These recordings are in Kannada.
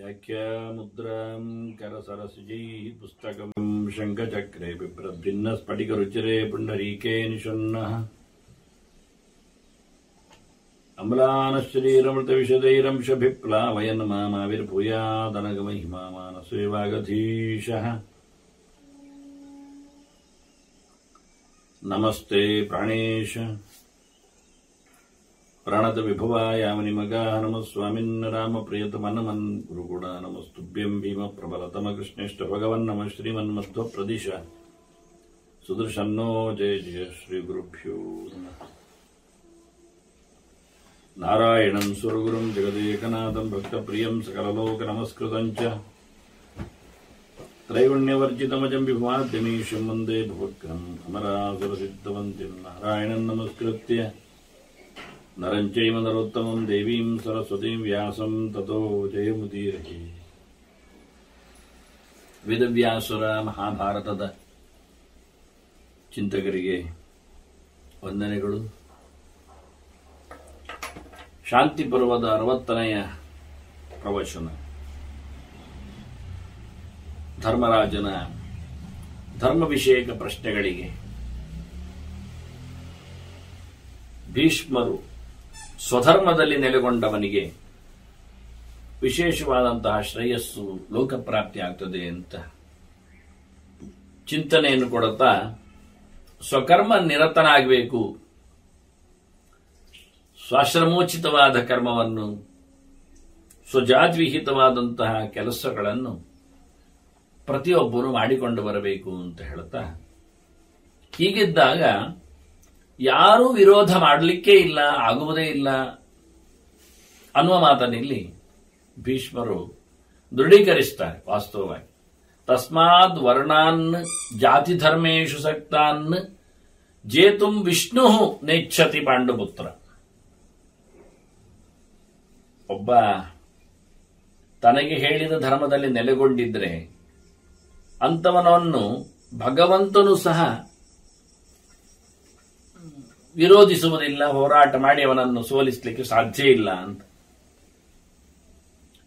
व्याख्यामुद्रां करसरसिजैः पुस्तकं शङ्खचक्रे बिभ्रद्भिन्नस्फटिकरुचिरे पुण्डरीके निषण्णः अम्लानश्चरीरमृतविशदैरंशभिप्लावयन् मामाविर्भूयादनगमहिमा मानसेवागधीशः नमस्ते प्राणेश प्रणत विभुवायामनिमगाः नमः स्वामिन् रामप्रियतमनमन् गुरुगुणा नमस्तुभ्यं भीम प्रबलतम कृष्णेष्ट भगवन् नमः श्रीमन्मध्वप्रदिश सुदर्शन्नो जय जय श्रीगुरुभ्यो नमः नारायणं सुरगुरुं जगदेकनाथं भक्तप्रियं सकललोकनमस्कृतं च त्रैगुण्यवर्जितमजं विभुमाद्यमीशं वन्दे भुवक्त्रम् अमरासुरसिद्धवन्तिं नारायणं नमस्कृत्य नरं चैव नरोत्तमं देवीं सरस्वतीं व्यासं ततो जयमुदीरये. ವೇದವ್ಯಾಸುರ ಮಹಾಭಾರತದ ಚಿಂತಕರಿಗೆ ವಂದನೆಗಳು. ಶಾಂತಿ ಪರ್ವದ 60ನೆಯ ಪ್ರವಚನ. ಧರ್ಮರಾಜನ ಧರ್ಮ ವಿಷಯಕ ಪ್ರಶ್ನೆಗಳಿಗೆ ಭೀಷ್ಮರು ಸ್ವಧರ್ಮದಲ್ಲಿ ನೆಲೆಗೊಂಡವನಿಗೆ ವಿಶೇಷವಾದಂತಹ ಶ್ರೇಯಸ್ಸು ಲೋಕಪ್ರಾಪ್ತಿ ಆಗ್ತದೆ ಅಂತ ಚಿಂತನೆಯನ್ನು ಕೊಡುತ್ತಾ ಸ್ವಕರ್ಮ ನಿರತನಾಗಬೇಕು, ಸ್ವಾಶ್ರಮೋಚಿತವಾದ ಕರ್ಮವನ್ನು, ಸ್ವಜಾತಿವಿಹಿತವಾದಂತಹ ಕೆಲಸಗಳನ್ನು ಪ್ರತಿಯೊಬ್ಬರು ಮಾಡಿಕೊಂಡು ಬರಬೇಕು ಅಂತ ಹೇಳುತ್ತಾ, ಹೀಗಿದ್ದಾಗ ಯಾರೂ ವಿರೋಧ ಮಾಡಲಿಕ್ಕೇ ಇಲ್ಲ, ಆಗುವುದೇ ಇಲ್ಲ ಅನ್ನುವ ಮಾತನ್ನಿಲ್ಲಿ ಭೀಷ್ಮರು ದೃಢೀಕರಿಸ್ತಾರೆ. ವಾಸ್ತವವಾಗಿ ತಸ್ಮಾದ್ ವರ್ಣಾನ್ ಜಾತಿ ಧರ್ಮೇಶು ಸಕ್ತಾನ್ ಜೇತುಂ ವಿಷ್ಣು ನೆಚ್ಛತಿ ಪಾಂಡುಪುತ್ರ. ಒಬ್ಬ ತನಗೆ ಹೇಳಿದ ಧರ್ಮದಲ್ಲಿ ನೆಲೆಗೊಂಡಿದ್ರೆ ಅಂತವನನ್ನು ಭಗವಂತನು ಸಹ ವಿರೋಧಿಸುವುದಿಲ್ಲ, ಹೋರಾಟ ಮಾಡಿ ಅವನನ್ನು ಸೋಲಿಸಲಿಕ್ಕೆ ಸಾಧ್ಯ ಇಲ್ಲ ಅಂತ.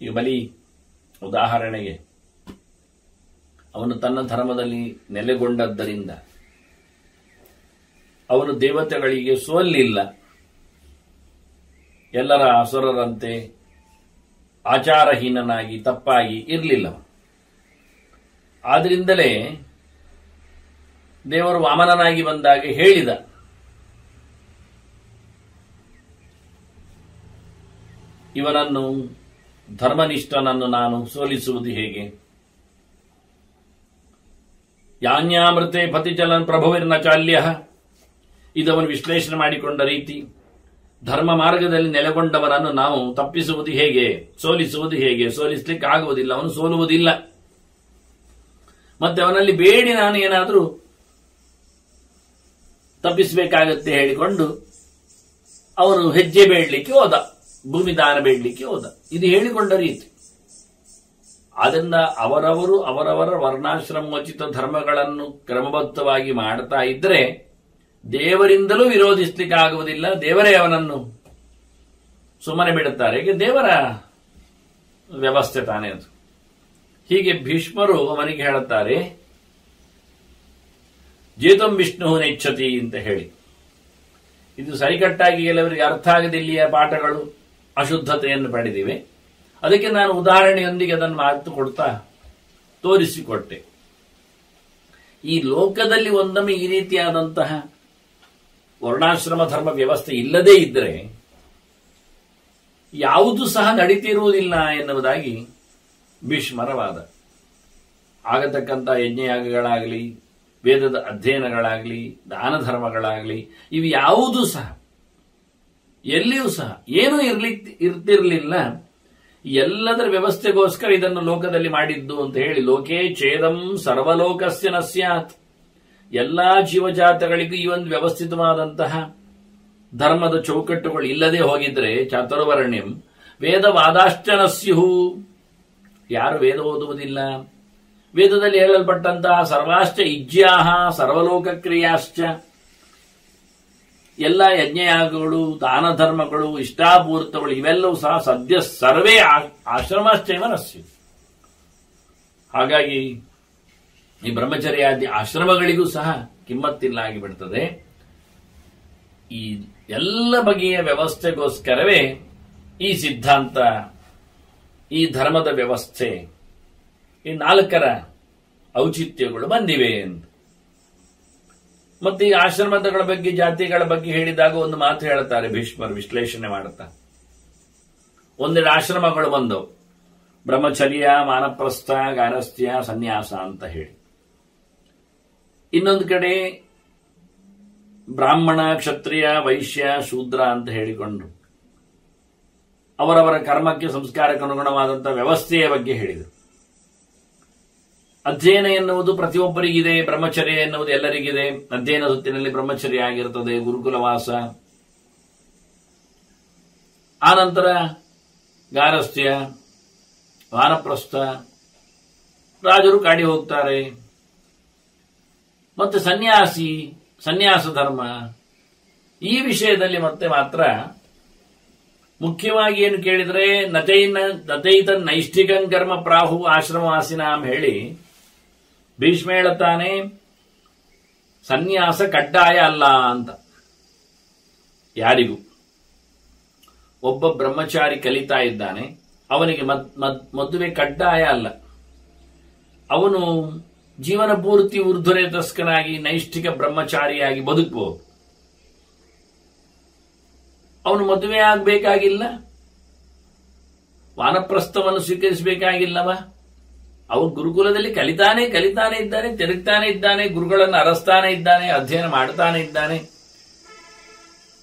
ಈ ಬಲಿ ಉದಾಹರಣೆಗೆ ಅವನು ತನ್ನ ಧರ್ಮದಲ್ಲಿ ನೆಲೆಗೊಂಡದ್ದರಿಂದ ಅವನು ದೇವತೆಗಳಿಗೆ ಸೋಲಿಲ್ಲ, ಎಲ್ಲರ ಅಸುರರಂತೆ ಆಚಾರಹೀನನಾಗಿ ತಪ್ಪಾಗಿ ಇರಲಿಲ್ಲ. ಆದ್ರಿಂದಲೇ ದೇವರು ವಾಮನನಾಗಿ ಬಂದಾಗ ಹೇಳಿದ, ಇವನನ್ನು ಧರ್ಮನಿಷ್ಠನನ್ನು ನಾನು ಸೋಲಿಸುವುದು ಹೇಗೆ? ಯಾನ್ಯಾಮೃತೆ ಪತಿಚಲನ್ ಪ್ರಭುವಿರ್ನ ಚಾಲ್ಯ. ಇದವನು ವಿಶ್ಲೇಷಣೆ ಮಾಡಿಕೊಂಡ ರೀತಿ. ಧರ್ಮ ಮಾರ್ಗದಲ್ಲಿ ನೆಲೆಗೊಂಡವನನ್ನು ನಾವು ತಪ್ಪಿಸುವುದು ಹೇಗೆ, ಸೋಲಿಸುವುದು ಹೇಗೆ? ಸೋಲಿಸಲಿಕ್ಕೆ ಆಗುವುದಿಲ್ಲ, ಅವನು ಸೋಲುವುದಿಲ್ಲ. ಮತ್ತೆ ಅವನಲ್ಲಿ ಬೇಡಿ ನಾನು ಏನಾದರೂ ತಪ್ಪಿಸಬೇಕಾಗತ್ತೆ ಹೇಳಿಕೊಂಡು ಅವನು ಹೆಜ್ಜೆ ಬೇಡಲಿಕ್ಕೆ ಹೋದ, ಭೂಮಿದಾನ ಬೇಡಲಿಕ್ಕೆ ಹೋದ. ಇದು ಹೇಳಿಕೊಂಡ ರೀತಿ. ಆದ್ದರಿಂದ ಅವರವರು ಅವರವರ ವರ್ಣಾಶ್ರಮೋಚಿತ ಧರ್ಮಗಳನ್ನು ಕ್ರಮಬದ್ಧವಾಗಿ ಮಾಡ್ತಾ ಇದ್ರೆ ದೇವರಿಂದಲೂ ವಿರೋಧಿಸಲಿಕ್ಕೆ ಆಗುವುದಿಲ್ಲ, ದೇವರೇ ಅವನನ್ನು ಸುಮ್ಮನೆ ಬಿಡುತ್ತಾರೆ. ಹೀಗೆ ದೇವರ ವ್ಯವಸ್ಥೆ ತಾನೇ ಅದು. ಹೀಗೆ ಭೀಷ್ಮರು ಅವನಿಗೆ ಹೇಳುತ್ತಾರೆ, ಜೇತಂ ವಿಷ್ಣು ನೆಚ್ಛತಿ ಅಂತ ಹೇಳಿ. ಇದು ಸರಿಕಟ್ಟಾಗಿ ಕೆಲವರಿಗೆ ಅರ್ಥ ಆಗದಿಲ್ಲಿಯ ಪಾಠಗಳು ಅಶುದ್ಧತೆಯನ್ನು ಪಡೆದಿವೆ. ಅದಕ್ಕೆ ನಾನು ಉದಾಹರಣೆಯೊಂದಿಗೆ ಅದನ್ನು ಮಾತು ಕೊಡ್ತಾ ತೋರಿಸಿಕೊಟ್ಟೆ. ಈ ಲೋಕದಲ್ಲಿ ಒಂದೊಮ್ಮೆ ಈ ರೀತಿಯಾದಂತಹ ವರ್ಣಾಶ್ರಮ ಧರ್ಮ ವ್ಯವಸ್ಥೆ ಇಲ್ಲದೇ ಇದ್ದರೆ ಯಾವುದೂ ಸಹ ನಡೀತಿರುವುದಿಲ್ಲ ಎನ್ನುವುದಾಗಿ ಭೀಷ್ಮರ ವಾದ. ಆಗತಕ್ಕಂಥ ಯಜ್ಞಯಾಗಗಳಾಗಲಿ, ವೇದದ ಅಧ್ಯಯನಗಳಾಗಲಿ, ದಾನ ಧರ್ಮಗಳಾಗಲಿ, ಇವು ಯಾವುದೂ ಸಹ ಎಲ್ಲಿಯೂ ಸಹ ಏನೂ ಇರ್ತಿರ್ಲಿಲ್ಲ. ಎಲ್ಲದರ ವ್ಯವಸ್ಥೆಗೋಸ್ಕರ ಇದನ್ನು ಲೋಕದಲ್ಲಿ ಮಾಡಿದ್ದು ಅಂತ ಹೇಳಿ, ಲೋಕೇ ಛೇದಂ ಸರ್ವಲೋಕಸ್ಯ ನ ಸ್ಯಾತ್. ಎಲ್ಲಾ ಜೀವಜಾತಗಳಿಗೂ ಈ ಒಂದು ವ್ಯವಸ್ಥಿತವಾದಂತಹ ಧರ್ಮದ ಚೌಕಟ್ಟುಗಳು ಇಲ್ಲದೆ ಹೋಗಿದ್ರೆ, ಚಾತುರ್ವರ್ಣ್ಯಂ ವೇದವಾದಾಶ್ಚ ನ ಸ್ಯುಹು. ಯಾರು ವೇದ ಓದುವುದಿಲ್ಲ, ವೇದದಲ್ಲಿ ಹೇಳಲ್ಪಟ್ಟಂತಹ ಸರ್ವಾಶ್ಚ ಇಜ್ಯಾಹ ಸರ್ವಲೋಕ ಕ್ರಿಯಾಶ್ಚ, ಎಲ್ಲ ಯಜ್ಞಯಾಗಗಳು, ದಾನ ಧರ್ಮಗಳು, ಇಷ್ಟಾಪೂರ್ತಗಳು ಇವೆಲ್ಲವೂ ಸಹ ಸದ್ಯ ಸರ್ವೇ ಆಶ್ರಮಶ್ಚೈವನಸ್ಸು. ಹಾಗಾಗಿ ಈ ಬ್ರಹ್ಮಚರ್ಯಾದಿ ಆಶ್ರಮಗಳಿಗೂ ಸಹ ಕಿಮ್ಮತ್ತಿಲ್ಲ ಆಗಿಬಿಡ್ತದೆ. ಈ ಎಲ್ಲ ಬಗೆಯ ವ್ಯವಸ್ಥೆಗೋಸ್ಕರವೇ ಈ ಸಿದ್ಧಾಂತ, ಈ ಧರ್ಮದ ವ್ಯವಸ್ಥೆ, ಈ 4ರ ಔಚಿತ್ಯಗಳು ಬಂದಿವೆ ಅಂತ. ಮತ್ತೆ ಈ ಆಶ್ರಮಗಳ ಬಗ್ಗೆ, ಜಾತಿಗಳ ಬಗ್ಗೆ ಹೇಳಿದಾಗ ಒಂದು ಮಾತು ಹೇಳ್ತಾರೆ ಭೀಷ್ಮರು ವಿಶ್ಲೇಷಣೆ ಮಾಡುತ್ತಾ. ಒಂದೆರಡು ಆಶ್ರಮಗಳು ಬಂದವು, ಬ್ರಹ್ಮಚರ್ಯ, ವಾನಪ್ರಸ್ಥ, ಗಾರಸ್ಥ್ಯ, ಸನ್ಯಾಸ ಅಂತ ಹೇಳಿ. ಇನ್ನೊಂದು ಕಡೆ ಬ್ರಾಹ್ಮಣ, ಕ್ಷತ್ರಿಯ, ವೈಶ್ಯ, ಶೂದ್ರ ಅಂತ ಹೇಳಿಕೊಂಡು ಅವರವರ ಕರ್ಮಕ್ಕೆ, ಸಂಸ್ಕಾರಕ್ಕೆ ಅನುಗುಣವಾದಂತಹ ವ್ಯವಸ್ಥೆಯ ಬಗ್ಗೆ ಹೇಳಿದರು. ಅಧ್ಯಯನ ಎನ್ನುವುದು ಪ್ರತಿಯೊಬ್ಬರಿಗಿದೆ, ಬ್ರಹ್ಮಚರ್ಯ ಎನ್ನುವುದು ಎಲ್ಲರಿಗಿದೆ. ಅಧ್ಯಯನ ಹೊತ್ತಿನಲ್ಲಿ ಬ್ರಹ್ಮಚರ್ಯ ಆಗಿರುತ್ತದೆ, ಗುರುಕುಲವಾಸ. ಆನಂತರ ಗಾರಸ್ಥ್ಯ, ವಾನಪ್ರಸ್ಥ, ರಾಜರು ಕಾಡಿ ಹೋಗ್ತಾರೆ. ಮತ್ತೆ ಸನ್ಯಾಸಿ, ಸನ್ಯಾಸ ಧರ್ಮ. ಈ ವಿಷಯದಲ್ಲಿ ಮತ್ತೆ ಮಾತ್ರ ಮುಖ್ಯವಾಗಿ ಏನು ಕೇಳಿದರೆ, ನತೈತ ನೈಷ್ಠಿಕಂ ಕರ್ಮ ಪ್ರಾಹು ಆಶ್ರಮವಾಸಿನಾಂ ಹೇಳಿ ಭೀಷ್ಮ ಹೇಳುತ್ತಾನೆ, ಸನ್ಯಾಸ ಕಡ್ಡಾಯ ಅಲ್ಲ ಅಂತ. ಯಾರಿಗೂ ಒಬ್ಬ ಬ್ರಹ್ಮಚಾರಿ ಕಲಿತಾ ಇದ್ದಾನೆ, ಅವನಿಗೆ ಮದುವೆ ಕಡ್ಡಾಯ ಅಲ್ಲ. ಅವನು ಜೀವನ ಪೂರ್ತಿ ಊರ್ಧ್ವರೇತಸ್ಕನಾಗಿ ನೈಷ್ಠಿಕ ಬ್ರಹ್ಮಚಾರಿಯಾಗಿ ಬದುಕಬಹುದು. ಅವನು ಮದುವೆ ಆಗಬೇಕಾಗಿಲ್ಲ, ವಾನಪ್ರಸ್ಥವನ್ನು ಸ್ವೀಕರಿಸಬೇಕಾಗಿಲ್ಲವ. ಅವನು ಗುರುಕುಲದಲ್ಲಿ ಕಲಿತಾನೆ ಇದ್ದಾನೆ, ತಿರುಗ್ತಾನೆ ಇದ್ದಾನೆ, ಗುರುಗಳನ್ನು ಅರಸ್ತಾನೆ ಇದ್ದಾನೆ, ಅಧ್ಯಯನ ಮಾಡ್ತಾನೆ ಇದ್ದಾನೆ.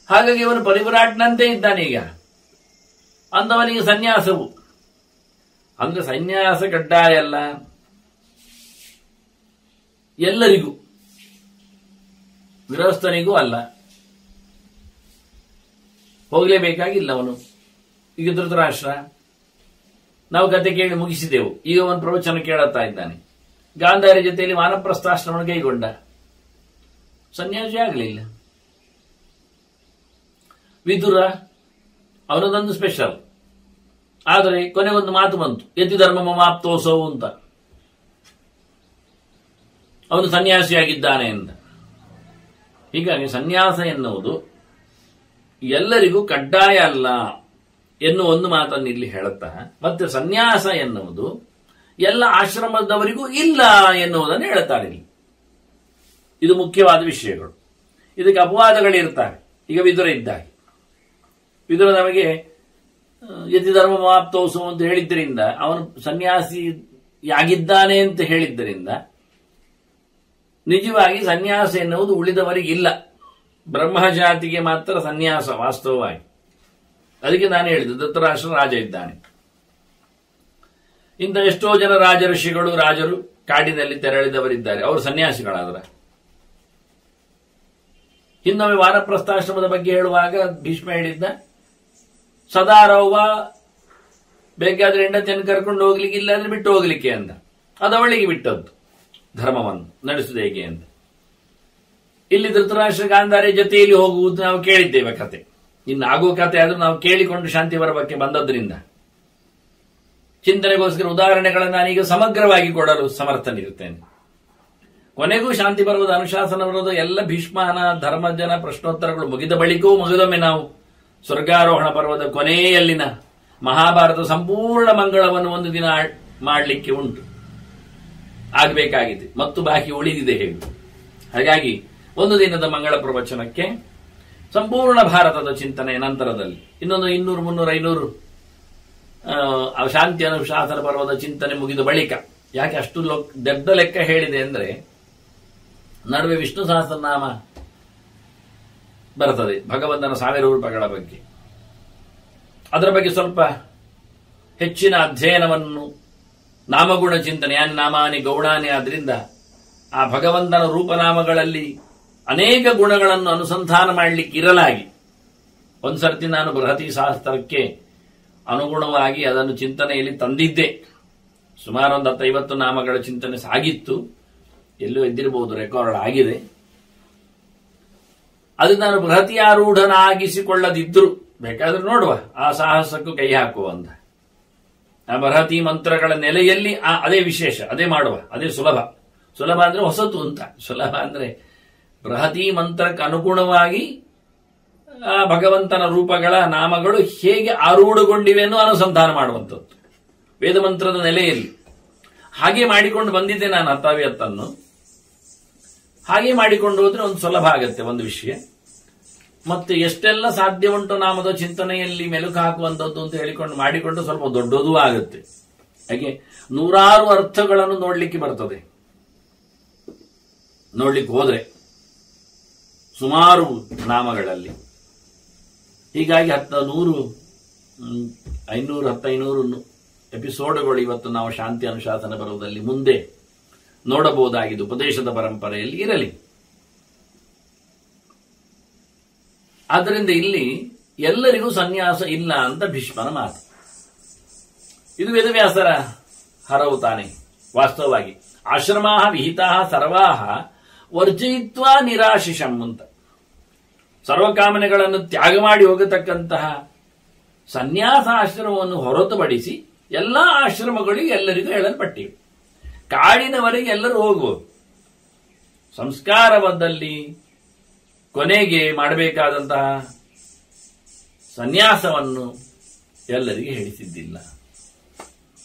ಹಾಗಾಗಿ ಅವನು ಪರಿವಿರಾಟ್ನಂತೆ ಇದ್ದಾನೆ. ಈಗ ಅಂದವನಿಗೆ ಸನ್ಯಾಸವು ಅಂದ್ರೆ ಸನ್ಯಾಸ ಕಡ್ಡಾಯ ಅಲ್ಲ, ಎಲ್ಲರಿಗೂ, ಗೃಹಸ್ಥನಿಗೂ ಅಲ್ಲ, ಹೋಗಲೇಬೇಕಾಗಿಲ್ಲ ಅವನು. ಈಗ ಧೃತರಾಷ್ಟ್ರ, ನಾವು ಕತೆ ಕೇಳಿ ಮುಗಿಸಿದೆವು, ಈಗ ಅವನು ಪ್ರವಚನ ಕೇಳುತ್ತಾ ಇದ್ದಾನೆ. ಗಾಂಧಾರಿ ಜೊತೆಯಲ್ಲಿ ವಾನಪ್ರಸ್ಥಾಶ್ರಮ ಕೈಗೊಂಡ, ಸನ್ಯಾಸಿ ಆಗಲಿಲ್ಲ. ವಿದುರ ಅವನದೊಂದು ಸ್ಪೆಷಲ್. ಆದರೆ ಕೊನೆಗೊಂದು ಮಾತು ಬಂತು, ಯತಿ ಧರ್ಮ ಮಮಾಪ್ತೋಸವು ಅಂತ. ಅವನು ಸನ್ಯಾಸಿಯಾಗಿದ್ದಾನೆ ಅಂತ. ಹೀಗಾಗಿ ಸನ್ಯಾಸ ಎನ್ನುವುದು ಎಲ್ಲರಿಗೂ ಕಡ್ಡಾಯ ಅಲ್ಲ ಎನ್ನುವ ಒಂದು ಮಾತನ್ನು ಇಲ್ಲಿ ಹೇಳುತ್ತಾ, ಮತ್ತೆ ಸನ್ಯಾಸ ಎನ್ನುವುದು ಎಲ್ಲ ಆಶ್ರಮದವರಿಗೂ ಇಲ್ಲ ಎನ್ನುವುದನ್ನು ಹೇಳುತ್ತಾರೆ ಇಲ್ಲಿ. ಇದು ಮುಖ್ಯವಾದ ವಿಷಯಗಳು. ಇದಕ್ಕೆ ಅಪವಾದಗಳಿರ್ತಾರೆ. ಈಗ ವಿದುರ ಇದ್ದಾಗೆ, ವಿದುರ ನಮಗೆ ಯತಿ ಧರ್ಮ ಮಹಾಪ್ತೋತ್ಸವ ಅಂತ ಹೇಳಿದ್ದರಿಂದ, ಅವನು ಸನ್ಯಾಸಿಯಾಗಿದ್ದಾನೆ ಅಂತ ಹೇಳಿದ್ದರಿಂದ ನಿಜವಾಗಿ ಸನ್ಯಾಸ ಎನ್ನುವುದು ಉಳಿದವರಿಗಿಲ್ಲ, ಬ್ರಹ್ಮಜಾತಿಗೆ ಮಾತ್ರ ಸನ್ಯಾಸ ವಾಸ್ತವವಾಗಿ. ಅದಕ್ಕೆ ನಾನು ಹೇಳಿದೆ, ಧೃತರಾಷ್ಟ್ರ ರಾಜ ಇದ್ದಾನೆ. ಇಂಥ ಎಷ್ಟೋ ಜನ ರಾಜಋಷಿಗಳು, ರಾಜರು ಕಾಡಿನಲ್ಲಿ ತೆರಳಿದವರಿದ್ದಾರೆ, ಅವರು ಸನ್ಯಾಸಿಗಳಾದ್ರ. ಇನ್ನೊಮ್ಮೆ ವಾನಪ್ರಸ್ಥಾಶ್ರಮದ ಬಗ್ಗೆ ಹೇಳುವಾಗ ಭೀಷ್ಮ ಹೇಳಿದ್ದ, ಸದಾರವ್ವ ಬೇಕಾದ್ರೆ ಹೆಂಡತಿಯನ್ನು ಕರ್ಕೊಂಡು ಹೋಗ್ಲಿಕ್ಕೆ, ಇಲ್ಲಾಂದ್ರೆ ಬಿಟ್ಟು ಹೋಗ್ಲಿಕ್ಕೆ ಅಂತ. ಅದು ಅವಳಿಗೆ ಬಿಟ್ಟದ್ದು, ಧರ್ಮವನ್ನು ನಡೆಸುವುದು ಹೇಗೆ ಅಂತ. ಇಲ್ಲಿ ಧೃತರಾಷ್ಟ್ರ ಗಾಂಧಾರಿ ಜೊತೆಯಲ್ಲಿ ಹೋಗುವುದು ನಾವು ಕೇಳಿದ್ದೇವೆ ಕತೆ. ಇನ್ನು ಆಗುವ ಕತೆ ಆದ್ರೂ ನಾವು ಕೇಳಿಕೊಂಡು ಶಾಂತಿ ಬರಬಕ್ಕೆ ಬಂದದ್ರಿಂದ ಚಿಂತನೆಗೋಸ್ಕರ ಉದಾಹರಣೆಗಳನ್ನು ನಾನೀಗ ಸಮಗ್ರವಾಗಿ ಕೊಡಲು ಸಮರ್ಥನಿರುತ್ತೇನೆ. ಕೊನೆಗೂ ಶಾಂತಿ ಪರ್ವದ, ಅನುಶಾಸನ ಪರ್ವದ ಎಲ್ಲ ಭೀಷ್ಮನ ಧರ್ಮಜನ ಪ್ರಶ್ನೋತ್ತರಗಳು ಮುಗಿದ ಬಳಿಕವೂ ಮುಗಿದೊಮ್ಮೆ ನಾವು ಸ್ವರ್ಗಾರೋಹಣ ಪರ್ವದ ಕೊನೆಯಲ್ಲಿನ ಮಹಾಭಾರತ ಸಂಪೂರ್ಣ ಮಂಗಳವನ್ನು ಒಂದು ದಿನ ಮಾಡಲಿಕ್ಕೆ ಉಂಟು, ಆಗಬೇಕಾಗಿದೆ, ಮತ್ತು ಬಾಕಿ ಉಳಿದಿದೆ ಹೇಳಿ. ಹಾಗಾಗಿ ಒಂದು ದಿನದ ಮಂಗಳ ಪ್ರವಚನಕ್ಕೆ ಸಂಪೂರ್ಣ ಭಾರತದ ಚಿಂತನೆ ನಂತರದಲ್ಲಿ ಇನ್ನೊಂದು 200, 300, 500 ಶಾಂತಿ ಅನುಶಾಸನ ಪರ್ವದ ಚಿಂತನೆ ಮುಗಿದ ಬಳಿಕ. ಯಾಕೆ ಅಷ್ಟು ದೊಡ್ಡ ಲೆಕ್ಕ ಹೇಳಿದೆ ಅಂದ್ರೆ, ನಡುವೆ ವಿಷ್ಣು ಸಹಸ್ರನಾಮ ಬರ್ತದೆ, ಭಗವಂತನ 1000 ರೂಪಗಳ ಬಗ್ಗೆ. ಅದರ ಬಗ್ಗೆ ಸ್ವಲ್ಪ ಹೆಚ್ಚಿನ ಅಧ್ಯಯನವನ್ನು, ನಾಮಗುಣ ಚಿಂತನೆ, ಯಾನಿ ನಾಮಾನಿ ಗೌಣಾನಿ, ಆದ್ರಿಂದ ಆ ಭಗವಂತನ ರೂಪನಾಮಗಳಲ್ಲಿ ಅನೇಕ ಗುಣಗಳನ್ನು ಅನುಸಂಧಾನ ಮಾಡಲಿಕ್ಕೆ ಇರಲಾಗಿ ಒಂದ್ಸರ್ತಿ ನಾನು ಬೃಹತಿ ಶಾಸ್ತ್ರಕ್ಕೆ ಅನುಗುಣವಾಗಿ ಅದನ್ನು ಚಿಂತನೆಯಲ್ಲಿ ತಂದಿದ್ದೆ. ಸುಮಾರು ಒಂದು 50 ನಾಮಗಳ ಚಿಂತನೆ ಸಾಗಿತ್ತು, ಎಲ್ಲೂ ಎದ್ದಿರಬಹುದು, ರೆಕಾರ್ಡ್ ಆಗಿದೆ. ಅದು ನಾನು ಬೃಹತಿಯಾರೂಢನಾಗಿಸಿಕೊಳ್ಳದಿದ್ರು ಬೇಕಾದ್ರೆ ನೋಡುವ ಆ ಸಾಹಸಕ್ಕೂ ಕೈ ಹಾಕುವ ಅಂತ. ಆ ಬೃಹತಿ ಮಂತ್ರಗಳ ನೆಲೆಯಲ್ಲಿ ಅದೇ ವಿಶೇಷ, ಅದೇ ಮಾಡುವ, ಅದೇ ಸುಲಭ. ಸುಲಭ ಅಂದ್ರೆ ಹೊಸತು ಅಂತ, ಸುಲಭ ಅಂದ್ರೆ ಬೃಹತಿ ಮಂತ್ರಕ್ಕೆ ಅನುಗುಣವಾಗಿ ಆ ಭಗವಂತನ ರೂಪಗಳ ನಾಮಗಳು ಹೇಗೆ ಆರೂಢಗೊಂಡಿವೆ ಅನ್ನೋ ಅನುಸಂಧಾನ ಮಾಡುವಂಥದ್ದು ವೇದ ಮಂತ್ರದ ನೆಲೆಯಲ್ಲಿ. ಹಾಗೆ ಮಾಡಿಕೊಂಡು ಬಂದಿದ್ದೆ ನಾನು ಹತ್ತಾವ್ಯತ್ತನ್ನು. ಹಾಗೆ ಮಾಡಿಕೊಂಡು ಹೋದ್ರೆ ಒಂದು ಸುಲಭ ಆಗತ್ತೆ ಒಂದು ವಿಷಯ. ಮತ್ತೆ ಎಷ್ಟೆಲ್ಲ ಸಾಧ್ಯ ಉಂಟು ನಾಮದ ಚಿಂತನೆಯಲ್ಲಿ ಮೆಲುಕು ಹಾಕುವಂಥದ್ದು ಅಂತ ಹೇಳಿಕೊಂಡು ಮಾಡಿಕೊಂಡು ಸ್ವಲ್ಪ ದೊಡ್ಡದೂ ಆಗುತ್ತೆ. ಹಾಗೆ ನೂರಾರು ಅರ್ಥಗಳನ್ನು ನೋಡ್ಲಿಕ್ಕೆ ಬರ್ತದೆ. ನೋಡ್ಲಿಕ್ಕೆ ಹೋದ್ರೆ ಸುಮಾರು ನಾಮಗಳಲ್ಲಿ. ಹೀಗಾಗಿ 500 ಎಪಿಸೋಡ್ಗಳು ಇವತ್ತು ನಾವು ಶಾಂತಿ ಅನುಶಾಸನ ಬರುವುದಲ್ಲಿ ಮುಂದೆ ನೋಡಬಹುದಾಗಿದ್ದು ಉಪದೇಶದ ಪರಂಪರೆಯಲ್ಲಿ ಇರಲಿ. ಆದ್ದರಿಂದ ಇಲ್ಲಿ ಎಲ್ಲರಿಗೂ ಸನ್ಯಾಸ ಇಲ್ಲ ಅಂತ ಭೀಷ್ಮನ ಮಾತು. ಇದು ವೇದವ್ಯಾಸರ ಹರವು ತಾನೆ. ವಾಸ್ತವವಾಗಿ ಆಶ್ರಮಾ ವಿಹಿತಾ ಸರ್ವಾ ವರ್ಜಯಿತ್ವ ನಿರಾಶಿಷಂ ಅಂತ, ಸರ್ವಕಾಮನೆಗಳನ್ನು ತ್ಯಾಗ ಮಾಡಿ ಹೋಗತಕ್ಕಂತಹ ಸನ್ಯಾಸ ಆಶ್ರಮವನ್ನು ಹೊರತುಪಡಿಸಿ ಎಲ್ಲಾ ಆಶ್ರಮಗಳಿಗೆ ಎಲ್ಲರಿಗೂ ಹೇಳಲ್ಪಟ್ಟಿವೆ. ಕಾಡಿನವರೆಗೆ ಎಲ್ಲರೂ ಹೋಗುವುದು. ಸಂಸ್ಕಾರವದ್ದಲ್ಲಿ ಕೊನೆಗೆ ಮಾಡಬೇಕಾದಂತಹ ಸನ್ಯಾಸವನ್ನು ಎಲ್ಲರಿಗೆ ಹೇಳಿಸಿದ್ದಿಲ್ಲ.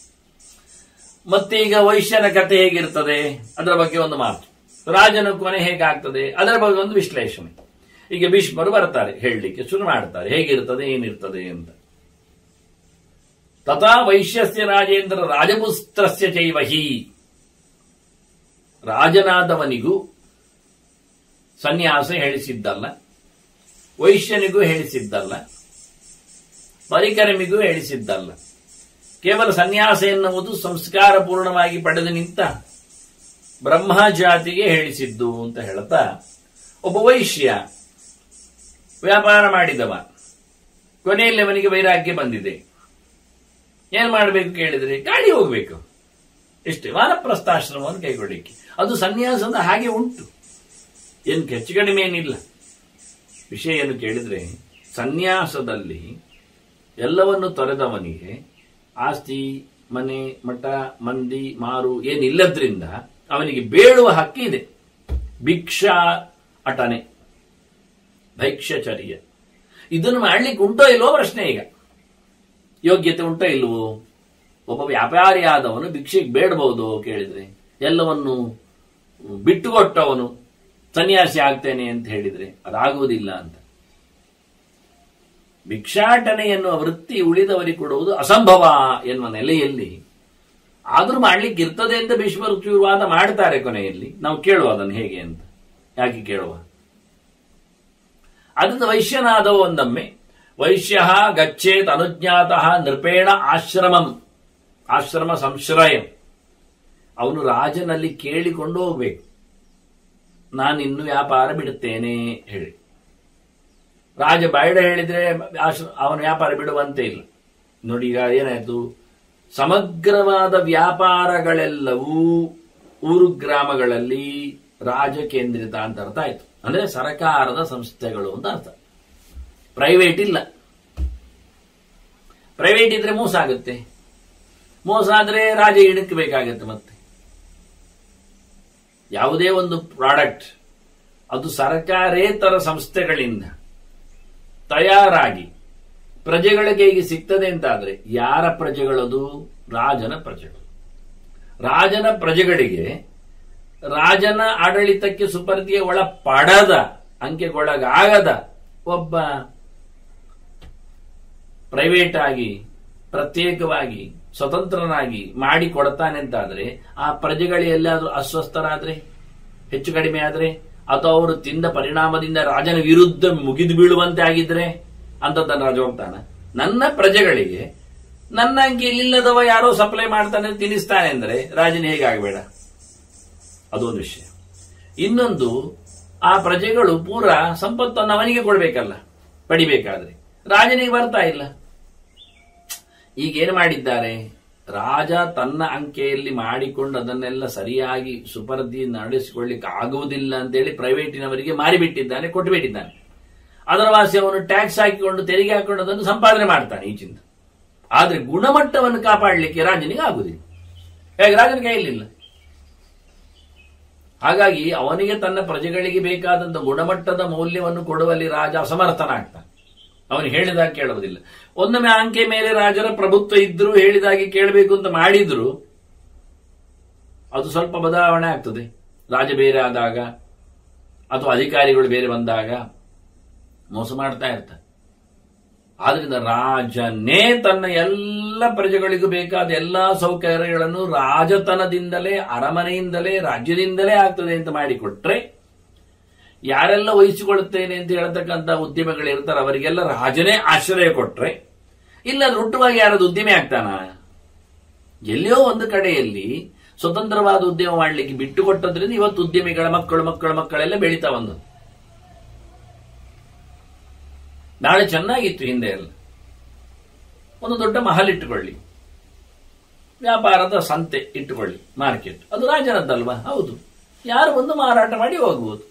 ಮತ್ತೆ ಈಗ ವೈಶ್ಯನ ಕಥೆ ಹೇಗಿರ್ತದೆ ಅದರ ಬಗ್ಗೆ ಒಂದು ಮಾತು, ರಾಜನ ಕೊನೆ ಹೇಗಾಗ್ತದೆ ಅದರ ಬಗ್ಗೆ ಒಂದು ವಿಶ್ಲೇಷಣೆ. ಈಗ ಭೀಷ್ಮರು ಬರ್ತಾರೆ, ಹೇಳಲಿಕ್ಕೆ ಶುರು ಮಾಡ್ತಾರೆ ಹೇಗಿರ್ತದೆ ಏನಿರ್ತದೆ ಅಂತ. ತಥಾ ವೈಶ್ಯಸ್ಯ ರಾಜೇಂದ್ರ ರಾಜಪುತ್ರಸ್ಯ ಚೈವಹಿ, ರಾಜನಾದವನಿಗೂ ಸನ್ಯಾಸ ಹೇಳಿಸಿದ್ದಲ್ಲ, ವೈಶ್ಯನಿಗೂ ಹೇಳಿಸಿದ್ದಲ್ಲ, ಪರಿಕರಮಿಗೂ ಹೇಳಿಸಿದ್ದಲ್ಲ. ಕೇವಲ ಸನ್ಯಾಸ ಎನ್ನುವುದು ಸಂಸ್ಕಾರ ಪೂರ್ಣವಾಗಿ ಪಡೆದು ನಿಂತ ಬ್ರಹ್ಮಜಾತಿಗೆ ಹೇಳಿಸಿದ್ದು ಅಂತ ಹೇಳ್ತಾ, ಒಬ್ಬ ವೈಶ್ಯ ವ್ಯಾಪಾರ ಮಾಡಿದವ, ಕೊನೆಯಲ್ಲಿ ಅವನಿಗೆ ವೈರಾಗ್ಯ ಬಂದಿದೆ. ಏನ್ ಮಾಡಬೇಕು ಕೇಳಿದ್ರೆ ಗಾಡಿ ಹೋಗ್ಬೇಕು, ಇಷ್ಟೇ. ವಾನಪ್ರಸ್ಥಾಶ್ರಮವನ್ನು ಕೈಗೊಳ್ಳಿಕ್ಕೆ ಅದು ಸನ್ಯಾಸದ ಹಾಗೆ ಉಂಟು, ಏನು ಹೆಚ್ಚು ಕಡಿಮೆ ಏನಿಲ್ಲ. ವಿಷಯ ಏನು ಕೇಳಿದ್ರೆ ಸನ್ಯಾಸದಲ್ಲಿ ಎಲ್ಲವನ್ನು ತೊರೆದವನಿಗೆ ಆಸ್ತಿ ಮನೆ ಮಠ ಮಂದಿ ಮಾರು ಏನಿಲ್ಲದ್ರಿಂದ ಅವನಿಗೆ ಬೇಡುವ ಹಕ್ಕಿ ಇದೆ. ಭಿಕ್ಷಾ ಅಟನೆ, ಭೈಕ್ಷಚರ್ಯ, ಇದನ್ನು ಮಾಡ್ಲಿಕ್ಕೆ ಉಂಟೋ ಇಲ್ವೋ ಪ್ರಶ್ನೆ. ಈಗ ಯೋಗ್ಯತೆ ಉಂಟೋ ಇಲ್ವೋ? ಒಬ್ಬ ವ್ಯಾಪಾರಿಯಾದವನು ಭಿಕ್ಷೆಗೆ ಬೇಡಬಹುದು ಕೇಳಿದ್ರೆ, ಎಲ್ಲವನ್ನು ಬಿಟ್ಟುಕೊಟ್ಟವನು ಸನ್ಯಾಸಿ ಆಗ್ತೇನೆ ಅಂತ ಹೇಳಿದ್ರೆ ಅದಾಗುವುದಿಲ್ಲ ಅಂತ. ಭಿಕ್ಷಾಟನೆ ಎನ್ನುವ ವೃತ್ತಿ ಉಳಿದವರಿಗೆ ಕೊಡುವುದು ಅಸಂಭವ ಎನ್ನುವ ನೆಲೆಯಲ್ಲಿ ಆದ್ರೂ ಮಾಡ್ಲಿಕ್ಕೆ ಇರ್ತದೆ ಅಂತ ಭೀಷ್ಮರು ಚೂರುವಾದ ಮಾಡ್ತಾರೆ. ಕೊನೆಯಲ್ಲಿ ನಾವು ಕೇಳುವ ಅದನ್ನು ಹೇಗೆ ಅಂತ. ಯಾಕೆ ಕೇಳುವ? ಅದರಿಂದ ವೈಶ್ಯನಾದವ ಒಂದೊಮ್ಮೆ ವೈಶ್ಯ ಗಚ್ಚೇತ್ ಅನುಜ್ಞಾತಃ ನೃಪೇಣ ಆಶ್ರಮಂ, ಆಶ್ರಮ ಸಂಶ್ರಯಂ, ಅವನು ರಾಜನಲ್ಲಿ ಕೇಳಿಕೊಂಡು ಹೋಗ್ಬೇಕು, ನಾನಿನ್ನು ವ್ಯಾಪಾರ ಬಿಡುತ್ತೇನೆ ಹೇಳಿ. ರಾಜ ಬೇಡ ಹೇಳಿದ್ರೆ ಅವನು ವ್ಯಾಪಾರ ಬಿಡುವಂತೆ ಇಲ್ಲ. ನೋಡಿ, ಈಗ ಏನಾಯ್ತು, ಸಮಗ್ರವಾದ ವ್ಯಾಪಾರಗಳೆಲ್ಲವೂ ಊರು ಗ್ರಾಮಗಳಲ್ಲಿ ರಾಜ ಕೇಂದ್ರಿತ ಅಂತ ಅರ್ಥ ಆಯ್ತು. ಅಂದ್ರೆ ಸರಕಾರದ ಸಂಸ್ಥೆಗಳು ಅಂತ ಅರ್ಥ. ಪ್ರೈವೇಟ್ ಇಲ್ಲ. ಪ್ರೈವೇಟ್ ಇದ್ರೆ ಮೋಸ ಆಗುತ್ತೆ, ಮೋಸ ಆದ್ರೆ ರಾಜ ಹಿಡಕಬೇಕಾಗತ್ತೆ. ಮತ್ತೆ ಯಾವುದೇ ಒಂದು ಪ್ರಾಡಕ್ಟ್ ಅದು ಸರ್ಕಾರೇತರ ಸಂಸ್ಥೆಗಳಿಂದ ತಯಾರಾಗಿ ಪ್ರಜೆಗಳಿಗೆ ಈಗ ಸಿಗ್ತದೆ ಅಂತಾದ್ರೆ ಯಾರ ಪ್ರಜೆಗಳದು? ರಾಜನ ಪ್ರಜೆಗಳು. ರಾಜನ ಪ್ರಜೆಗಳಿಗೆ ರಾಜನ ಆಡಳಿತಕ್ಕೆ ಸುಪರ್ದಿಗೆ ಒಳಪಡದ, ಅಂಕೆಗೊಳಗಾಗದ ಒಬ್ಬ ಪ್ರೈವೇಟ್ ಆಗಿ ಪ್ರತ್ಯೇಕವಾಗಿ ಸ್ವತಂತ್ರನಾಗಿ ಮಾಡಿ ಕೊಡ್ತಾನೆ ಅಂತಾದ್ರೆ ಆ ಪ್ರಜೆಗಳು ಎಲ್ಲಾದ್ರೂ ಅಸ್ವಸ್ಥರಾದ್ರೆ, ಹೆಚ್ಚು ಕಡಿಮೆ ಆದ್ರೆ, ಅಥವಾ ಅವರು ತಿಂದ ಪರಿಣಾಮದಿಂದ ರಾಜನ ವಿರುದ್ಧ ಮುಗಿದು ಬೀಳುವಂತೆ ಆಗಿದ್ರೆ ಅಂತದನ್ನ ರಾಜ ಹೋಗ್ತಾನ. ನನ್ನ ಪ್ರಜೆಗಳಿಗೆ ನನ್ನ ಅಂಕಿಯಲ್ಲಿಲ್ಲದವ ಯಾರೋ ಸಪ್ಲೈ ಮಾಡ್ತಾನೆ ತಿನ್ನಿಸ್ತಾನೆ ಅಂದ್ರೆ ರಾಜನ ಹೇಗಾಗಬೇಡ, ಅದೊಂದು ವಿಷಯ. ಇನ್ನೊಂದು, ಆ ಪ್ರಜೆಗಳು ಪೂರ ಸಂಪತ್ತನ್ನು ಅವನಿಗೆ ಕೊಡ್ಬೇಕಲ್ಲ ಪಡಿಬೇಕಾದ್ರೆ, ರಾಜನಿಗೆ ಬರ್ತಾ ಇಲ್ಲ. ಈಗೇನು ಮಾಡಿದ್ದಾರೆ, ರಾಜ ತನ್ನ ಅಂಕೆಯಲ್ಲಿ ಮಾಡಿಕೊಂಡು ಅದನ್ನೆಲ್ಲ ಸರಿಯಾಗಿ ಸುಪರ್ದಿ ನಡೆಸಿಕೊಳ್ಳಿಕ್ಕೆ ಆಗುವುದಿಲ್ಲ ಅಂತೇಳಿ ಪ್ರೈವೇಟಿನವರಿಗೆ ಮಾರಿಬಿಟ್ಟಿದ್ದಾನೆ, ಕೊಟ್ಟುಬಿಟ್ಟಿದ್ದಾನೆ. ಅದರ ವಾಸಿ ಅವನು ಟ್ಯಾಕ್ಸ್ ಹಾಕಿಕೊಂಡು ತೆರಿಗೆ ಹಾಕಿಕೊಂಡು ಅದನ್ನು ಸಂಪಾದನೆ ಮಾಡ್ತಾನೆ ಈಚಿಂದ. ಆದ್ರೆ ಗುಣಮಟ್ಟವನ್ನು ಕಾಪಾಡಲಿಕ್ಕೆ ರಾಜನಿಗೆ ಆಗುವುದಿಲ್ಲ. ಹೇಗೆ ರಾಜನ ಕೈಯಲ್ಲಿಲ್ಲ. ಹಾಗಾಗಿ ಅವನಿಗೆ ತನ್ನ ಪ್ರಜೆಗಳಿಗೆ ಬೇಕಾದಂತ ಗುಣಮಟ್ಟದ ಮೌಲ್ಯವನ್ನು ಕೊಡುವಲ್ಲಿ ರಾಜ ಅಸಮರ್ಥನಾಗ್ತಾನೆ. ಅವನು ಹೇಳಿದಾಗ ಕೇಳುವುದಿಲ್ಲ. ಒಮ್ಮೊಮ್ಮೆ ಅಂಕೆ ಮೇಲೆ ರಾಜರ ಪ್ರಭುತ್ವ ಇದ್ರು, ಹೇಳಿದಾಗೆ ಕೇಳಬೇಕು ಅಂತ ಮಾಡಿದ್ರು ಅದು ಸ್ವಲ್ಪ ಬದಲಾವಣೆ ಆಗ್ತದೆ. ರಾಜ ಬೇರೆ ಆದಾಗ ಅಥವಾ ಅಧಿಕಾರಿಗಳು ಬೇರೆ ಬಂದಾಗ ಮೋಸ ಮಾಡ್ತಾ ಇರ್ತಾರೆ. ಆದ್ರಿಂದ ರಾಜನೇ ತನ್ನ ಎಲ್ಲ ಪ್ರಜೆಗಳಿಗೂ ಬೇಕಾದ ಎಲ್ಲಾ ಸೌಕರ್ಯಗಳನ್ನು ರಾಜತನದಿಂದಲೇ, ಅರಮನೆಯಿಂದಲೇ, ರಾಜ್ಯದಿಂದಲೇ ಆಗ್ತದೆ ಅಂತ ಮಾಡಿಕೊಟ್ರೆ, ಯಾರೆಲ್ಲ ವಹಿಸಿಕೊಳ್ಳುತ್ತೇನೆ ಅಂತ ಹೇಳ್ತಕ್ಕಂಥ ಉದ್ಯಮಗಳಿರ್ತಾರೆ ಅವರಿಗೆಲ್ಲ ರಾಜನೇ ಆಶ್ರಯ ಕೊಟ್ರೆ, ಇಲ್ಲ ಹುಟ್ಟುವಾಗಿ ಯಾರದು ಉದ್ಯಮಿ ಆಗ್ತಾನ? ಎಲ್ಲಿಯೋ ಒಂದು ಕಡೆಯಲ್ಲಿ ಸ್ವತಂತ್ರವಾದ ಉದ್ಯಮ ಮಾಡಲಿಕ್ಕೆ ಬಿಟ್ಟು ಕೊಟ್ಟದ್ರಿಂದ ಇವತ್ತು ಉದ್ಯಮಿಗಳ ಮಕ್ಕಳೆಲ್ಲ ಬೆಳೀತಾ ಬಂದು. ನಾಳೆ ಚೆನ್ನಾಗಿತ್ತು ಹಿಂದೆ ಎಲ್ಲ. ಒಂದು ದೊಡ್ಡ ಮಹಲ್ ಇಟ್ಟುಕೊಳ್ಳಿ, ವ್ಯಾಪಾರದ ಸಂತೆ ಇಟ್ಟುಕೊಳ್ಳಿ, ಮಾರ್ಕೆಟ್, ಅದು ರಾಜನದ್ದಲ್ವಾ? ಹೌದು. ಯಾರು ಒಂದು ಮಾರಾಟ ಮಾಡಿ ಹೋಗ್ಬೋದು.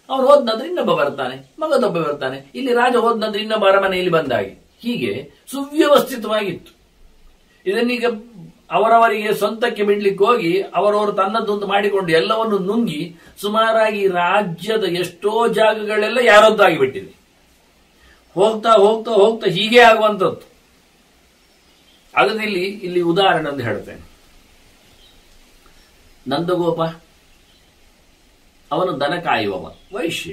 ಅವನು ಹೋದ್ನಂದ್ರೆ ಇನ್ನೊಬ್ಬ ಬರ್ತಾನೆ, ಮಗದೊಬ್ಬ ಬರ್ತಾನೆ. ಇಲ್ಲಿ ರಾಜ ಹೋದ್ನಂದ್ರೆ ಇನ್ನೊಬ್ಬ ಅರಮನೆಯಲ್ಲಿ ಬಂದಾಗಿ ಹೀಗೆ ಸುವ್ಯವಸ್ಥಿತವಾಗಿತ್ತು. ಇದನ್ನೀಗ ಅವರವರಿಗೆ ಸ್ವಂತಕ್ಕೆ ಬಿಡ್ಲಿಕ್ಕೆ ಹೋಗಿ ಅವರವರು ತನ್ನದೊಂದು ಮಾಡಿಕೊಂಡು ಎಲ್ಲವನ್ನು ನುಂಗಿ ಸುಮಾರಾಗಿ ರಾಜ್ಯದ ಎಷ್ಟೋ ಜಾಗಗಳೆಲ್ಲ ಯಾರದ್ದಾಗಿ ಬಿಟ್ಟಿದೆ. ಹೋಗ್ತಾ ಹೋಗ್ತಾ ಹೋಗ್ತಾ ಹೀಗೆ ಆಗುವಂಥದ್ದು. ಅದರಲ್ಲಿ ಇಲ್ಲಿ ಉದಾಹರಣೆ ಒಂದು ಹೇಳ್ತೇನೆ. ನಂದಗೋಪ ಅವನು ದನ ಕಾಯುವವ, ವೈಶ್ಯ.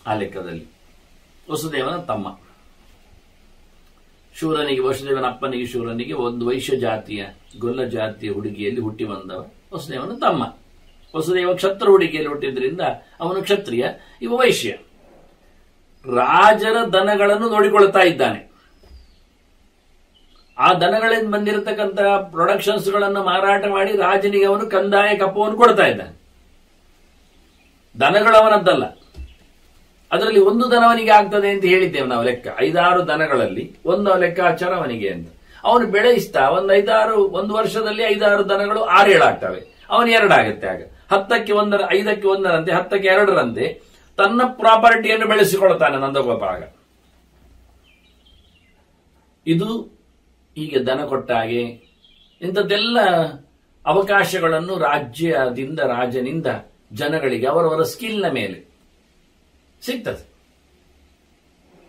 ಆ ಲೆಕ್ಕದಲ್ಲಿ ವಸುದೇವನ ತಮ್ಮ. ಶೂರನಿಗೆ, ವಸುದೇವನ ಅಪ್ಪನಿಗೆ ಶೂರನಿಗೆ ಒಂದು ವೈಶ್ಯ ಜಾತಿಯ, ಗೊಲ್ಲ ಜಾತಿಯ ಹುಡುಗಿಯಲ್ಲಿ ಹುಟ್ಟಿ ಬಂದವ ವಸುದೇವನ ತಮ್ಮ. ವಸುದೇವ ಕ್ಷತ್ರ ಹುಡುಗಿಯಲ್ಲಿ ಹುಟ್ಟಿದ್ರಿಂದ ಅವನು ಕ್ಷತ್ರಿಯ, ಇವ ವೈಶ್ಯ. ರಾಜರ ದನಗಳನ್ನು ನೋಡಿಕೊಳ್ತಾ ಇದ್ದಾನೆ. ಆ ದನಗಳಿಂದ ಬಂದಿರತಕ್ಕಂತಹ ಪ್ರೊಡಕ್ಷನ್ಸ್ ಗಳನ್ನು ಮಾರಾಟ ಮಾಡಿ ರಾಜನಿಗೆ ಅವನು ಕಂದಾಯ ಕಪ್ಪವನ್ನು ಕೊಡ್ತಾ ಇದ್ದಾನೆ. ದನಗಳವನದ್ದಲ್ಲ. ಅದರಲ್ಲಿ ಒಂದು ದನವನಿಗೆ ಆಗ್ತದೆ ಅಂತ ಹೇಳಿದ್ದೇವೆ ನಾವು. ಲೆಕ್ಕ 5-6 ದನಗಳಲ್ಲಿ ಒಂದು ಲೆಕ್ಕಾಚಾರ ಅವನಿಗೆ ಅಂತ. ಅವನು ಬೆಳೆಯಿಸ್ತಾ ಒಂದು ವರ್ಷದಲ್ಲಿ 5-6 ದನಗಳು 6-7 ಆಗ್ತವೆ. ಅವನು 2 ಆಗುತ್ತೆ. ಆಗ 10ಕ್ಕೆ 1, 5ಕ್ಕೆ 1ರಂತೆ, 10ಕ್ಕೆ 2ರಂತೆ ತನ್ನ ಪ್ರಾಪರ್ಟಿಯನ್ನು ಬೆಳೆಸಿಕೊಳ್ತಾನೆ ನಂದಗೋಪ. ಆಗ ಇದು ಹೀಗೆ ದನ ಕೊಟ್ಟ ಹಾಗೆ ಇಂಥದ್ದೆಲ್ಲ ಅವಕಾಶಗಳನ್ನು ರಾಜ್ಯದಿಂದ, ರಾಜನಿಂದ ಜನಗಳಿಗೆ ಅವರವರ ಸ್ಕಿಲ್ನ ಮೇಲೆ ಸಿಗ್ತದೆ.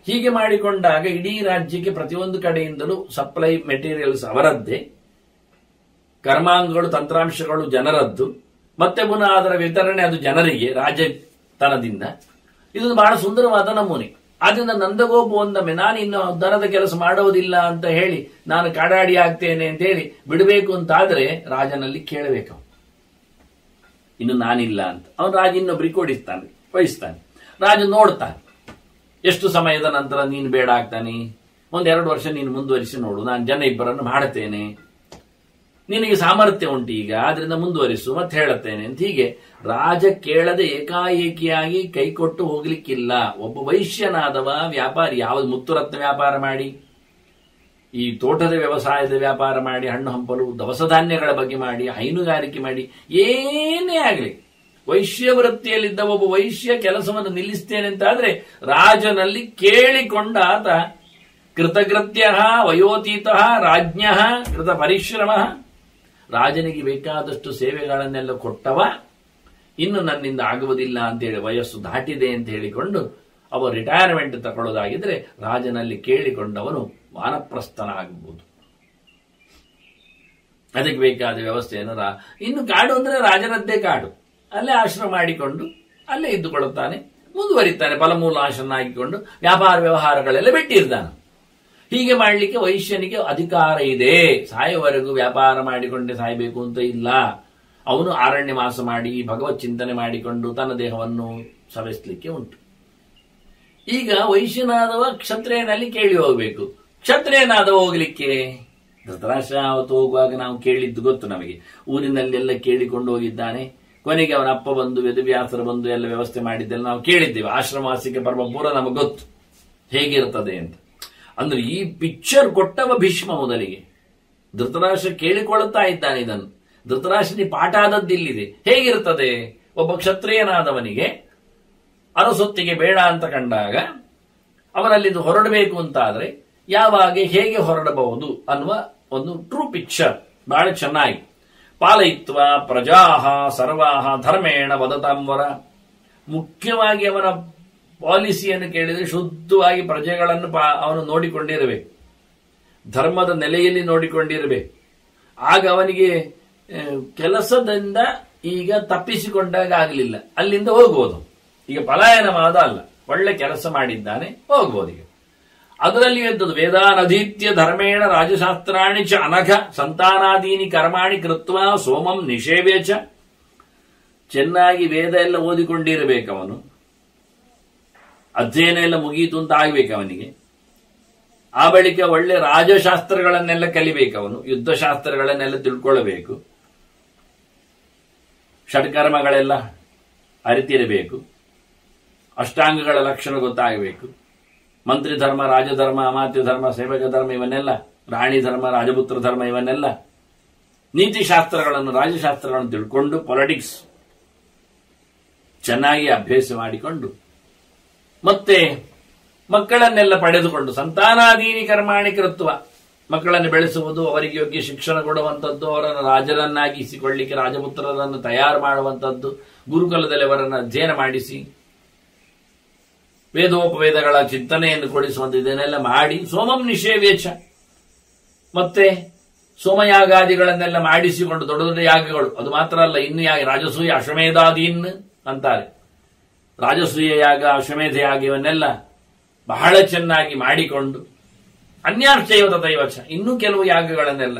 ಹೀಗೆ ಮಾಡಿಕೊಂಡಾಗ ಇಡೀ ರಾಜ್ಯಕ್ಕೆ ಪ್ರತಿಯೊಂದು ಕಡೆಯಿಂದಲೂ ಸಪ್ಲೈ ಮೆಟೀರಿಯಲ್ಸ್ ಅವರದ್ದೇ, ಕರ್ಮಾಂಗಗಳು, ತಂತ್ರಾಂಶಗಳು ಜನರದ್ದು, ಮತ್ತೆ ಪುನಃ ಅದರ ವಿತರಣೆ ಅದು ಜನರಿಗೆ ರಾಜತನದಿಂದ. ಇದು ಬಹಳ ಸುಂದರವಾದ ನಮೂನೆ. ಆದ್ರಿಂದ ನಂದಗೋಪ ಒಂದೊಮ್ಮೆ ನಾನು ಇನ್ನು ದನದ ಕೆಲಸ ಮಾಡುವುದಿಲ್ಲ ಅಂತ ಹೇಳಿ ನಾನು ಕಾಡಾಡಿ ಆಗ್ತೇನೆ ಅಂತ ಹೇಳಿ ಬಿಡಬೇಕು ಅಂತಾದ್ರೆ ರಾಜನಲ್ಲಿ ಕೇಳಬೇಕು. ಇನ್ನು ನಾನಿಲ್ಲ ಅಂತ ಅವನು ರಾಜ ಇನ್ನೊಬ್ಬರಿಗೆ ಕೊಡಿಸ್ತಾನೆ, ವಹಿಸ್ತಾನೆ. ರಾಜ ನೋಡ್ತಾನೆ ಎಷ್ಟು ಸಮಯದ ನಂತರ ನೀನು ಬೇಡ ಆಗ್ತಾನೆ, 1-2 ವರ್ಷ ನೀನು ಮುಂದುವರಿಸಿ ನೋಡು, ನಾನು ಜನ ಇಬ್ಬರನ್ನು ಮಾಡುತ್ತೇನೆ, ನಿನಗೆ ಸಾಮರ್ಥ್ಯ ಉಂಟು ಈಗ, ಆದ್ರಿಂದ ಮುಂದುವರಿಸು ಮತ್ತೆ ಹೇಳುತ್ತೇನೆ ಅಂತ. ಹೀಗೆ ರಾಜ ಕೇಳದೆ ಏಕಾಏಕಿಯಾಗಿ ಕೈಕೊಟ್ಟು ಹೋಗ್ಲಿಕ್ಕಿಲ್ಲ. ಒಬ್ಬ ವೈಶ್ಯನಾದವ ವ್ಯಾಪಾರಿ, ಯಾವುದು ಮುತ್ತುರತ್ನ ವ್ಯಾಪಾರ ಮಾಡಿ, ಈ ತೋಟದ ವ್ಯವಸಾಯದ ವ್ಯಾಪಾರ ಮಾಡಿ, ಹಣ್ಣು ಹಂಪಲು ದವಸ ಧಾನ್ಯಗಳ ಬಗ್ಗೆ ಮಾಡಿ, ಹೈನುಗಾರಿಕೆ ಮಾಡಿ, ಏನೇ ಆಗಲಿ ವೈಶ್ಯ ವೃತ್ತಿಯಲ್ಲಿದ್ದ ಒಬ್ಬ ವೈಶ್ಯ ಕೆಲಸವನ್ನು ನಿಲ್ಲಿಸ್ತೇನೆ ಅಂತಾದ್ರೆ ರಾಜನಲ್ಲಿ ಕೇಳಿಕೊಂಡ ಆತ ಕೃತಕೃತ್ಯ ವಯೋತೀತ ರಾಜ್ಞ ಕೃತ ಪರಿಶ್ರಮ, ರಾಜನಿಗೆ ಬೇಕಾದಷ್ಟು ಸೇವೆಗಳನ್ನೆಲ್ಲ ಕೊಟ್ಟವ, ಇನ್ನು ನನ್ನಿಂದ ಆಗುವುದಿಲ್ಲ ಅಂತೇಳಿ ವಯಸ್ಸು ದಾಟಿದೆ ಅಂತ ಹೇಳಿಕೊಂಡು ಅವ ರಿಟೈರ್ಮೆಂಟ್ ತಗೊಳ್ಳೋದಾಗಿದ್ರೆ ರಾಜನಲ್ಲಿ ಕೇಳಿಕೊಂಡವನು ವಾನಪ್ರಸ್ಥನಾಗಬಹುದು. ಅದಕ್ಕೆ ಬೇಕಾದ ವ್ಯವಸ್ಥೆಯನ್ನು ಇನ್ನು ಕಾಡು ಅಂದ್ರೆ ರಾಜನದ್ದೇ ಕಾಡು, ಅಲ್ಲೇ ಆಶ್ರಮ ಮಾಡಿಕೊಂಡು ಅಲ್ಲೇ ಇದ್ದುಕೊಳ್ಳುತ್ತಾನೆ, ಮುಂದುವರಿತಾನೆ, ಫಲಮೂಲ ಆಶ್ರಮ ಆಗಿಕೊಂಡು ವ್ಯಾಪಾರ ವ್ಯವಹಾರಗಳೆಲ್ಲ ಬಿಟ್ಟಿರ್ತಾನೆ. ಹೀಗೆ ಮಾಡಲಿಕ್ಕೆ ವೈಶ್ಯನಿಗೆ ಅಧಿಕಾರ ಇದೆ. ಸಾಯವರೆಗೂ ವ್ಯಾಪಾರ ಮಾಡಿಕೊಂಡೇ ಸಾಯಬೇಕು ಅಂತ ಇಲ್ಲ. ಅವನು ಅರಣ್ಯ ವಾಸ ಮಾಡಿ ಭಗವತ್ ಚಿಂತನೆ ಮಾಡಿಕೊಂಡು ತನ್ನ ದೇಹವನ್ನು ಸವೆಸಲಿಕ್ಕೆ ಉಂಟು. ಈಗ ವೈಶ್ಯನಾದವ ಕ್ಷತ್ರಿಯನಲ್ಲಿ ಕೇಳಿ ಹೋಗಬೇಕು. ಕ್ಷತ್ರಿಯನಾದವ ಹೋಗ್ಲಿಕ್ಕೆ ಧೃತರಾಷ್ಟ್ರ ಅವತ್ತು ಹೋಗುವಾಗ ನಾವು ಕೇಳಿದ್ದು ಗೊತ್ತು ನಮಗೆ. ಊರಿನಲ್ಲೆಲ್ಲ ಕೇಳಿಕೊಂಡು ಹೋಗಿದ್ದಾನೆ. ಕೊನೆಗೆ ಅವನ ಅಪ್ಪ ಬಂದು ವೇದವ್ಯಾಸರು ಬಂದು ಎಲ್ಲ ವ್ಯವಸ್ಥೆ ಮಾಡಿದ್ದೆಲ್ಲ ನಾವು ಕೇಳಿದ್ದೇವೆ. ಆಶ್ರಮವಾಸಿಕೆ ಪರ್ವ ಪೂರ ನಮಗೆ ಗೊತ್ತು ಹೇಗಿರ್ತದೆ ಅಂತ. ಅಂದ್ರೆ ಈ ಪಿಕ್ಚರ್ ಕೊಟ್ಟವ ಭೀಷ್ಮ ಮೊದಲಿಗೆ. ಧೃತರಾಷ್ಟ್ರ ಕೇಳಿಕೊಳ್ಳುತ್ತಾ ಇದ್ದಾನೆ ಇದನ್ನು. ಧೃತರಾಷ್ಟ್ರನಿ ಪಾಠ ಆದದ್ದಿಲ್ಲಿದೆ. ಹೇಗಿರ್ತದೆ? ಒಬ್ಬ ಕ್ಷತ್ರಿಯನಾದವನಿಗೆ ಅರಸೊತ್ತಿಗೆ ಬೇಡ ಅಂತ ಕಂಡಾಗ ಅವನಲ್ಲಿಂದ ಹೊರಡಬೇಕು ಅಂತಾದ್ರೆ ಯಾವಾಗ ಹೇಗೆ ಹೊರಡಬಹುದು ಅನ್ನುವ ಒಂದು ಟ್ರೂ ಪಿಕ್ಚರ್ ಬಹಳ ಚೆನ್ನಾಗಿ. ಪಾಲಯಿತ್ವ ಪ್ರಜಾಹ ಸರ್ವಾಹ ಧರ್ಮೇಣ ವದತಾಂವರ. ಮುಖ್ಯವಾಗಿ ಅವನ ಪಾಲಿಸಿಯನ್ನು ಕೇಳಿದರೆ ಶುದ್ಧವಾಗಿ ಪ್ರಜೆಗಳನ್ನು ಅವನು ನೋಡಿಕೊಂಡಿರಬೇಕು, ಧರ್ಮದ ನೆಲೆಯಲ್ಲಿ ನೋಡಿಕೊಂಡಿರಬೇಕು. ಆಗ ಅವನಿಗೆ ಕೆಲಸದಿಂದ ಈಗ ತಪ್ಪಿಸಿಕೊಂಡಾಗ ಆಗಲಿಲ್ಲ, ಅಲ್ಲಿಂದ ಹೋಗ್ಬೋದು. ಈಗ ಪಲಾಯನವಾದ ಅಲ್ಲ, ಒಳ್ಳೆ ಕೆಲಸ ಮಾಡಿದ್ದಾನೆ, ಹೋಗ್ಬೋದು. ಈಗ ಅದರಲ್ಲಿ ಎಂತದ್ದು? ವೇದಾನಧೀತ್ಯ ಧರ್ಮೇಣ ರಾಜಶಾಸ್ತ್ರಾಣಿ ಚ ಅನಘ ಸಂತಾನಾದೀನಿ ಕರ್ಮಾಣಿ ಕೃತ್ವ ಸೋಮಂ ನಿಷೇವ್ಯ ಚ. ಚೆನ್ನಾಗಿ ವೇದ ಎಲ್ಲ ಓದಿಕೊಂಡಿರಬೇಕವನು, ಅಧ್ಯಯನ ಎಲ್ಲ ಮುಗೀತು ಅಂತ ಆಗ್ಬೇಕು ಅವನಿಗೆ. ಆ ಬಳಿಕ ಒಳ್ಳೆ ರಾಜಶಾಸ್ತ್ರಗಳನ್ನೆಲ್ಲ ಕಲಿಬೇಕವನು, ಯುದ್ಧಶಾಸ್ತ್ರಗಳನ್ನೆಲ್ಲ ತಿಳ್ಕೊಳ್ಳಬೇಕು, ಷಡ್ಕರ್ಮಗಳೆಲ್ಲ ಅರಿತಿರಬೇಕು, ಅಷ್ಟಾಂಗಗಳ ಲಕ್ಷಣ ಗೊತ್ತಾಗಬೇಕು, ಮಂತ್ರಿ ಧರ್ಮ, ರಾಜಧರ್ಮ, ಅಮಾತ್ಯ ಧರ್ಮ, ಸೇವಕ ಧರ್ಮ ಇವನ್ನೆಲ್ಲ, ರಾಣಿ ಧರ್ಮ, ರಾಜಪುತ್ರ ಧರ್ಮ ಇವನ್ನೆಲ್ಲ, ನೀತಿಶಾಸ್ತ್ರಗಳನ್ನು, ರಾಜಶಾಸ್ತ್ರಗಳನ್ನು ತಿಳ್ಕೊಂಡು ಪೊಲಿಟಿಕ್ಸ್ ಚೆನ್ನಾಗಿ ಅಭ್ಯಾಸ ಮಾಡಿಕೊಂಡು ಮತ್ತೆ ಮಕ್ಕಳನ್ನೆಲ್ಲ ಪಡೆದುಕೊಂಡು ಸಂತಾನಾದೀನಿ ಕರ್ಮಾಣಿ ಕೃತ್ವ, ಮಕ್ಕಳನ್ನು ಬೆಳೆಸುವುದು, ಅವರಿಗೆ ಯೋಗ್ಯ ಶಿಕ್ಷಣ ಕೊಡುವಂಥದ್ದು, ಅವರನ್ನು ರಾಜರನ್ನಾಗಿಸಿಕೊಳ್ಳಿಕ್ಕೆ ರಾಜಪುತ್ರರನ್ನು ತಯಾರು ಮಾಡುವಂಥದ್ದು, ಗುರುಕುಲದಲ್ಲಿ ಅವರನ್ನು ಅಧ್ಯಯನ ಮಾಡಿಸಿ ವೇದೋಪವೇದಗಳ ಚಿಂತನೆಯನ್ನು ಕೊಡಿಸುವಂಥ ಇದನ್ನೆಲ್ಲ ಮಾಡಿ ಸೋಮಂ ನಿಷೇವೇಚ, ಮತ್ತೆ ಸೋಮಯಾಗಾದಿಗಳನ್ನೆಲ್ಲ ಮಾಡಿಸಿಕೊಂಡು ದೊಡ್ಡ ದೊಡ್ಡ ಯಾಗಗಳು. ಅದು ಮಾತ್ರ ಅಲ್ಲ, ಇನ್ನು ಯಾಗ ರಾಜಸೂಯ ಅಶ್ವಮೇಧಾದೀನ್ ಅಂತಾರೆ. ರಾಜಸೂಯ ಯಾಗ, ಅಶ್ವಮೇಧ ಯಾಗ ಇವನ್ನೆಲ್ಲ ಬಹಳ ಚೆನ್ನಾಗಿ ಮಾಡಿಕೊಂಡು ಅನ್ಯಾರ್ಚೈವತ ದೈವಚ, ಇನ್ನೂ ಕೆಲವು ಯಾಗಗಳನ್ನೆಲ್ಲ,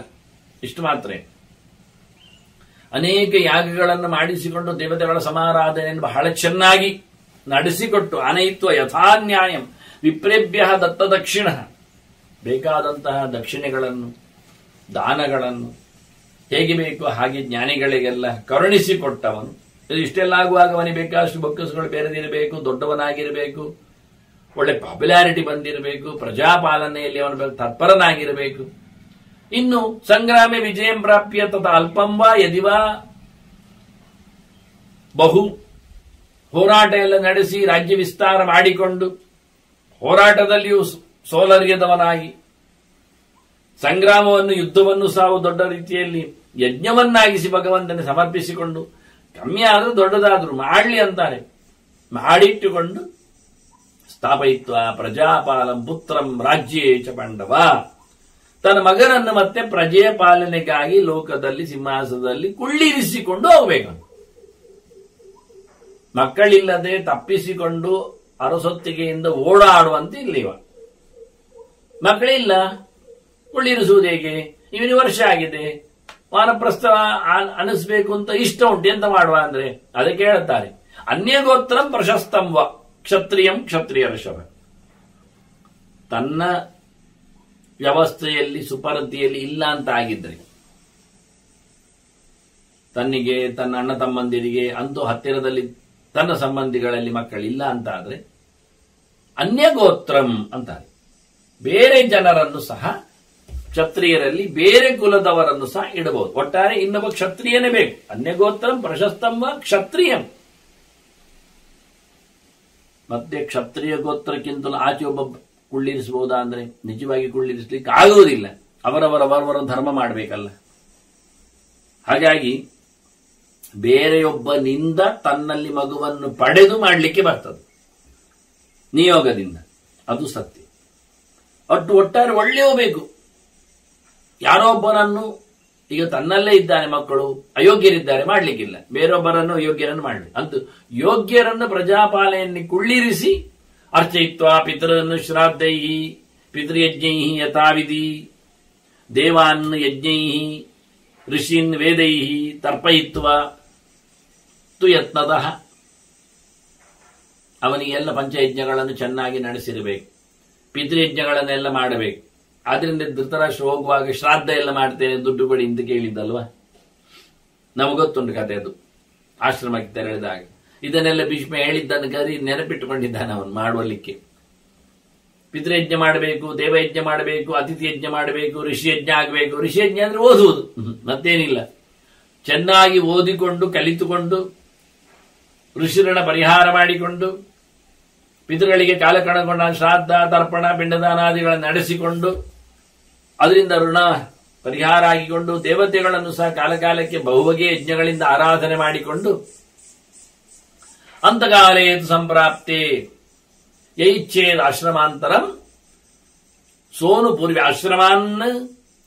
ಇಷ್ಟು ಮಾತ್ರ ಅನೇಕ ಯಾಗಗಳನ್ನು ಮಾಡಿಸಿಕೊಂಡು ದೇವತೆಗಳ ಸಮಾರಾಧನೆಯನ್ನು ಬಹಳ ಚೆನ್ನಾಗಿ ನಡೆಸಿಕೊಟ್ಟು ಅನೈತ್ವ ಯಥಾನ್ಯಾಯಂ ವಿಪ್ರೇಭ್ಯ ದತ್ತ ದಕ್ಷಿಣ, ಬೇಕಾದಂತಹ ದಕ್ಷಿಣೆಗಳನ್ನು ದಾನಗಳನ್ನು ಹೇಗೆ ಬೇಕು ಹಾಗೆ ಜ್ಞಾನಿಗಳಿಗೆಲ್ಲ ಕರುಣಿಸಿಕೊಟ್ಟವನು. ಇಷ್ಟೆಲ್ಲ ಆಗುವಾಗ ಅವನಿಗೆ ಬೇಕಾದಷ್ಟು ಬೊಕ್ಕಸುಗಳು ಬೇರೆದಿರಬೇಕು, ದೊಡ್ಡವನಾಗಿರಬೇಕು, ಒಳ್ಳೆ ಪಾಪ್ಯುಲಾರಿಟಿ ಬಂದಿರಬೇಕು, ಪ್ರಜಾಪಾಲನೆಯಲ್ಲಿ ಅವನ ತತ್ಪರನಾಗಿರಬೇಕು. ಇನ್ನು ಸಂಗ್ರಾಮೆ ವಿಜಯಂ ಪ್ರಾಪ್ಯ ತಥಾ ಅಲ್ಪಂ ವಾ ಯದಿವಾ ಬಹು, ಹೋರಾಟ ಎಲ್ಲ ನಡೆಸಿ ರಾಜ್ಯ ವಿಸ್ತಾರ ಮಾಡಿಕೊಂಡು ಹೋರಾಟದಲ್ಲಿಯೂ ಸೋಲರಿಯದವನಾಗಿ ಸಂಗ್ರಾಮವನ್ನು, ಯುದ್ಧವನ್ನು ಸಾವು ದೊಡ್ಡ ರೀತಿಯಲ್ಲಿ ಯಜ್ಞವನ್ನಾಗಿಸಿ ಭಗವಂತನ ಸಮರ್ಪಿಸಿಕೊಂಡು, ಕಮ್ಮಿ ಆದರೂ ದೊಡ್ಡದಾದ್ರೂ ಮಾಡಲಿ ಅಂತಾರೆ, ಮಾಡಿಟ್ಟುಕೊಂಡು ಸ್ಥಾಪಯಿತ್ವ ಪ್ರಜಾಪಾಲಂ ಪುತ್ರಂ ರಾಜ್ಯೇ ಚ ಪಾಂಡವ, ತನ್ನ ಮಗನನ್ನು ಮತ್ತೆ ಪ್ರಜೆಯ ಪಾಲನೆಗಾಗಿ ಲೋಕದಲ್ಲಿ ಸಿಂಹಾಸನದಲ್ಲಿ ಕುಳ್ಳಿರಿಸಿಕೊಂಡು ಹೋಗಬೇಕು. ಮಕ್ಕಳಿಲ್ಲದೆ ತಪ್ಪಿಸಿಕೊಂಡು ಅರಸೊತ್ತಿಗೆಯಿಂದ ಓಡಾಡುವಂತೆ ಇಲ್ಲಿವ. ಮಕ್ಕಳಿಲ್ಲ, ಕುಳ್ಳಿರಿಸುವುದು ಹೇಗೆ? ಇವನಿಗೆ ವರ್ಷ ಆಗಿದೆ, ವಾನಪ್ರಸ್ಥ ಅನಿಸ್ಬೇಕು ಅಂತ ಇಷ್ಟ ಉಂಟು, ಎಂತ ಮಾಡುವ ಅಂದ್ರೆ ಅದಕ್ಕೆ ಹೇಳುತ್ತಾರೆ ಅನ್ಯಗೋತ್ರಂ ಪ್ರಶಸ್ತಂವ ಕ್ಷತ್ರಿಯಂ ಕ್ಷತ್ರಿಯರ್ಷಭ. ತನ್ನ ವ್ಯವಸ್ಥೆಯಲ್ಲಿ ಸುಪರತಿಯಲ್ಲಿ ಇಲ್ಲ ಅಂತ ಆಗಿದ್ರೆ, ತನ್ನಿಗೆ ತನ್ನ ಅಣ್ಣ ತಮ್ಮಂದಿರಿಗೆ ಅಂತೂ ಹತ್ತಿರದಲ್ಲಿ ತನ್ನ ಸಂಬಂಧಿಗಳಲ್ಲಿ ಮಕ್ಕಳಿಲ್ಲ ಅಂತ ಆದ್ರೆ ಅನ್ಯಗೋತ್ರಂ ಅಂತಾರೆ. ಬೇರೆ ಜನರನ್ನು ಸಹ, ಕ್ಷತ್ರಿಯರಲ್ಲಿ ಬೇರೆ ಕುಲದವರನ್ನು ಸಹ ಇಡಬಹುದು. ಒಟ್ಟಾರೆ ಇನ್ನೊಬ್ಬ ಕ್ಷತ್ರಿಯನೇ ಬೇಕು. ಅನ್ಯಗೋತ್ರಂ ಪ್ರಶಸ್ತಂವ ಕ್ಷತ್ರಿಯಂ. ಮತ್ತೆ ಕ್ಷತ್ರಿಯ ಗೋತ್ರಕ್ಕಿಂತಲೂ ಆಚೆ ಒಬ್ಬ ಕುಳ್ಳಿರಿಸಬಹುದಾ ಅಂದ್ರೆ ನಿಜವಾಗಿ ಕುಳ್ಳಿರಿಸಲಿಕ್ಕೆ ಆಗುವುದಿಲ್ಲ. ಅವರವರ ಧರ್ಮ ಮಾಡಬೇಕಲ್ಲ. ಹಾಗಾಗಿ ಬೇರೆಯೊಬ್ಬನಿಂದ ತನ್ನಲ್ಲಿ ಮಗುವನ್ನು ಪಡೆದು ಮಾಡಲಿಕ್ಕೆ ಬರ್ತದೆ, ನಿಯೋಗದಿಂದ. ಅದು ಸತ್ಯ. ಒಟ್ಟಾರೆ ಒಳ್ಳೆಯೂ ಬೇಕು. ಯಾರೊಬ್ಬನನ್ನು, ಈಗ ತನ್ನಲ್ಲೇ ಇದ್ದಾನೆ ಮಕ್ಕಳು ಅಯೋಗ್ಯರಿದ್ದಾರೆ, ಮಾಡ್ಲಿಕ್ಕಿಲ್ಲ, ಬೇರೊಬ್ಬರನ್ನು ಯೋಗ್ಯರನ್ನು ಮಾಡಲಿ. ಅಂತೂ ಯೋಗ್ಯರನ್ನು ಪ್ರಜಾಪಾಲನೆಯನ್ನು ಕುಳ್ಳಿರಿಸಿ ಅರ್ಚಯಿತ್ವ ಪಿತೃನ್ನು ಶ್ರಾದ್ದೈ ಪಿತೃಯಜ್ಞೈ ಯಥಾವಿಧಿ ದೇವಾನ್ ಯಜ್ಞೈ ಋಷೀನ್ ವೇದೈ ತರ್ಪಯಿತ್ವ ತು ಯತ್ನತಃ. ಅವನಿಗೆಲ್ಲ ಪಂಚಯಜ್ಞಗಳನ್ನು ಚೆನ್ನಾಗಿ ನಡೆಸಿರಬೇಕು, ಪಿತೃಯಜ್ಞಗಳನ್ನೆಲ್ಲ ಮಾಡಬೇಕು. ಆದ್ರಿಂದ ಧೃತರಾಷ್ಟ್ರ ಹೋಗುವಾಗ ಶ್ರಾದ್ದ ಎಲ್ಲ ಮಾಡ್ತೇನೆ ದುಡ್ಡು ಕೊಡಿ ಅಂತ ಕೇಳಿದ್ದಲ್ವಾ? ನಮಗೊತ್ತುಂಟು ಕತೆ ಅದು. ಆಶ್ರಮಕ್ಕೆ ತೆರಳಿದಾಗ ಇದನ್ನೆಲ್ಲ ಭೀಷ್ಮ ಹೇಳಿದ್ದನ್ನು ಕರಿ ನೆನಪಿಟ್ಟುಕೊಂಡಿದ್ದಾನೆ ಅವನು ಮಾಡುವಲಿಕ್ಕೆ. ಪಿತೃಯಜ್ಞ ಮಾಡಬೇಕು, ದೇವಯಜ್ಞ ಮಾಡಬೇಕು, ಅತಿಥಿ ಯಜ್ಞ ಮಾಡಬೇಕು, ಋಷಿಯಜ್ಞ ಆಗಬೇಕು. ಋಷಿಯಜ್ಞ ಅಂದ್ರೆ ಓದುವುದು, ಮತ್ತೇನಿಲ್ಲ. ಚೆನ್ನಾಗಿ ಓದಿಕೊಂಡು ಕಲಿತುಕೊಂಡು ಋಷಿರಣ ಪರಿಹಾರ ಮಾಡಿಕೊಂಡು ಪಿತೃಗಳಿಗೆ ಕಾಲ ಕಣಗೊಂಡ ಶ್ರಾದ್ದ ತರ್ಪಣ ಪಿಂಡದಾನಾದಿಗಳನ್ನು ನಡೆಸಿಕೊಂಡು ಅದರಿಂದ ಋಣ ಪರಿಹಾರ ಆಗಿಕೊಂಡು ದೇವತೆಗಳನ್ನು ಸಹ ಕಾಲಕಾಲಕ್ಕೆ ಬಹುಬಗೆಯ ಯಜ್ಞಗಳಿಂದ ಆರಾಧನೆ ಮಾಡಿಕೊಂಡು ಅಂತಕಾಲೇತು ಸಂಪ್ರಾಪ್ತೆ ಯೈಚ್ಛೇದ್ ಆಶ್ರಮಾಂತರಂ ಸೋನು ಪೂರ್ವಿ ಆಶ್ರಮಾನ್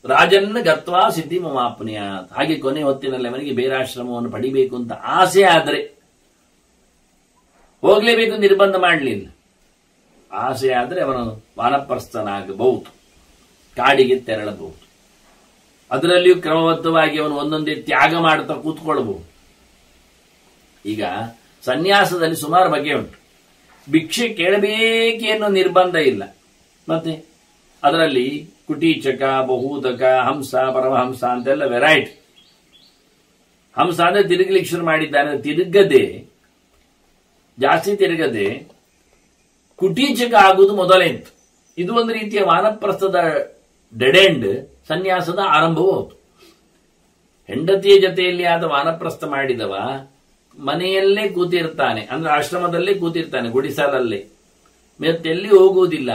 ರಾಜನ್ ಗತ್ವಾ ಸಿದ್ಧಿ ಮಮಾಪ್ನಿಯಾತ್. ಹಾಗೆ ಕೊನೆ ಹೊತ್ತಿನಲ್ಲಿ ಅವನಿಗೆ ಬೇರೆ ಆಶ್ರಮವನ್ನು ಪಡಿಬೇಕು ಅಂತ ಆಸೆ ಆದರೆ ಹೋಗ್ಲೇಬೇಕು, ನಿರ್ಬಂಧ ಮಾಡಲಿಲ್ಲ. ಆಸೆ ಆದರೆ ಅವನು ವಾನಪ್ರಸ್ಥನಾಗಬಹುದು, ಕಾಡಿಗೆ ತೆರಳಬಹುದು. ಅದರಲ್ಲಿಯೂ ಕ್ರಮಬದ್ಧವಾಗಿ ಅವನು ಒಂದೊಂದೇ ತ್ಯಾಗ ಮಾಡುತ್ತಾ ಕೂತ್ಕೊಳ್ಬಹುದು. ಈಗ ಸನ್ಯಾಸದಲ್ಲಿ ಸುಮಾರು ಬಗೆ ಉಂಟು. ಭಿಕ್ಷೆ ಕೇಳಬೇಕೆನ್ನೋ ನಿರ್ಬಂಧ ಇಲ್ಲ. ಮತ್ತೆ ಅದರಲ್ಲಿ ಕುಟೀಚಕ, ಬಹುದಕ, ಹಂಸ, ಪರಮಹಂಸ ಅಂತೆಲ್ಲ ವೆರೈಟಿ. ಹಂಸ ಅಂದ್ರೆ ತಿರುಗಲಿಕ್ಕೆ ಶುರು ಮಾಡಿದ್ದಾನೆ, ತಿರುಗದೆ ಜಾಸ್ತಿ ತಿರುಗದೆ ಕುಟೀಚಕ ಆಗುವುದು ಮೊದಲೇಂತು. ಇದು ಒಂದು ರೀತಿಯ ವಾನಪ್ರಸ್ಥದ ಡೆಡ್ ಎಂಡ್, ಸನ್ಯಾಸದ ಆರಂಭವೂ ಹೌದು. ಹೆಂಡತಿಯ ಜೊತೆಯಲ್ಲಿ ಆದ ವಾನಪ್ರಸ್ಥ ಮಾಡಿದವ ಮನೆಯಲ್ಲೇ ಕೂತಿರ್ತಾನೆ, ಅಂದ್ರೆ ಆಶ್ರಮದಲ್ಲೇ ಕೂತಿರ್ತಾನೆ, ಗುಡಿಸಲಲ್ಲೇ, ಮತ್ತೆಲ್ಲಿ ಹೋಗುವುದಿಲ್ಲ.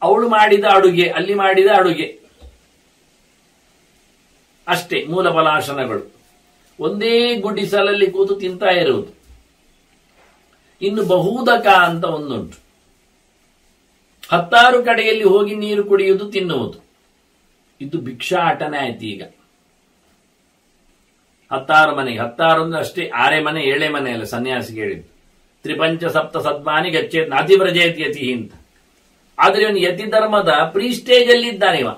ಅವಳು ಮಾಡಿದ ಅಡುಗೆ, ಅಲ್ಲಿ ಮಾಡಿದ ಅಡುಗೆ ಅಷ್ಟೇ, ಮೂಲ ಫಲಾಶನಗಳು ಒಂದೇ ಗುಡಿಸಲಲ್ಲಿ ಕೂತು ತಿಂತಾ ಇರುವುದು. ಇನ್ನು ಬಹುದಕ ಅಂತ ಒಂದುಂಟು, 10 ಕಡೆಯಲ್ಲಿ ಹೋಗಿ ನೀರು ಕುಡಿಯುವುದು, ತಿನ್ನುವುದು. ಇದು ಭಿಕ್ಷಾಟನೆ ಆಯ್ತು. ಈಗ 10 ಮನೆಗೆ, 10 ಅಂದ್ರೆ ಅಷ್ಟೇ, 6 ಮನೆ 7 ಮನೆ ಅಲ್ಲ ಸನ್ಯಾಸಿಗೆ ಹೇಳಿದ್ದು. ತ್ರಿಪಂಚ ಸಪ್ತ ಸದ್ಮಾನಿ ಗಚ್ಚೇತ್ ನಾತಿವ್ರಜೇತ್ ಯತಿ ಅಂತ. ಆದ್ರೆ ಇವನು ಯತಿ ಧರ್ಮದ ಪ್ರೀಸ್ಟೇಜ್ ಅಲ್ಲಿ ಇದ್ದಾನೆ. ಇವ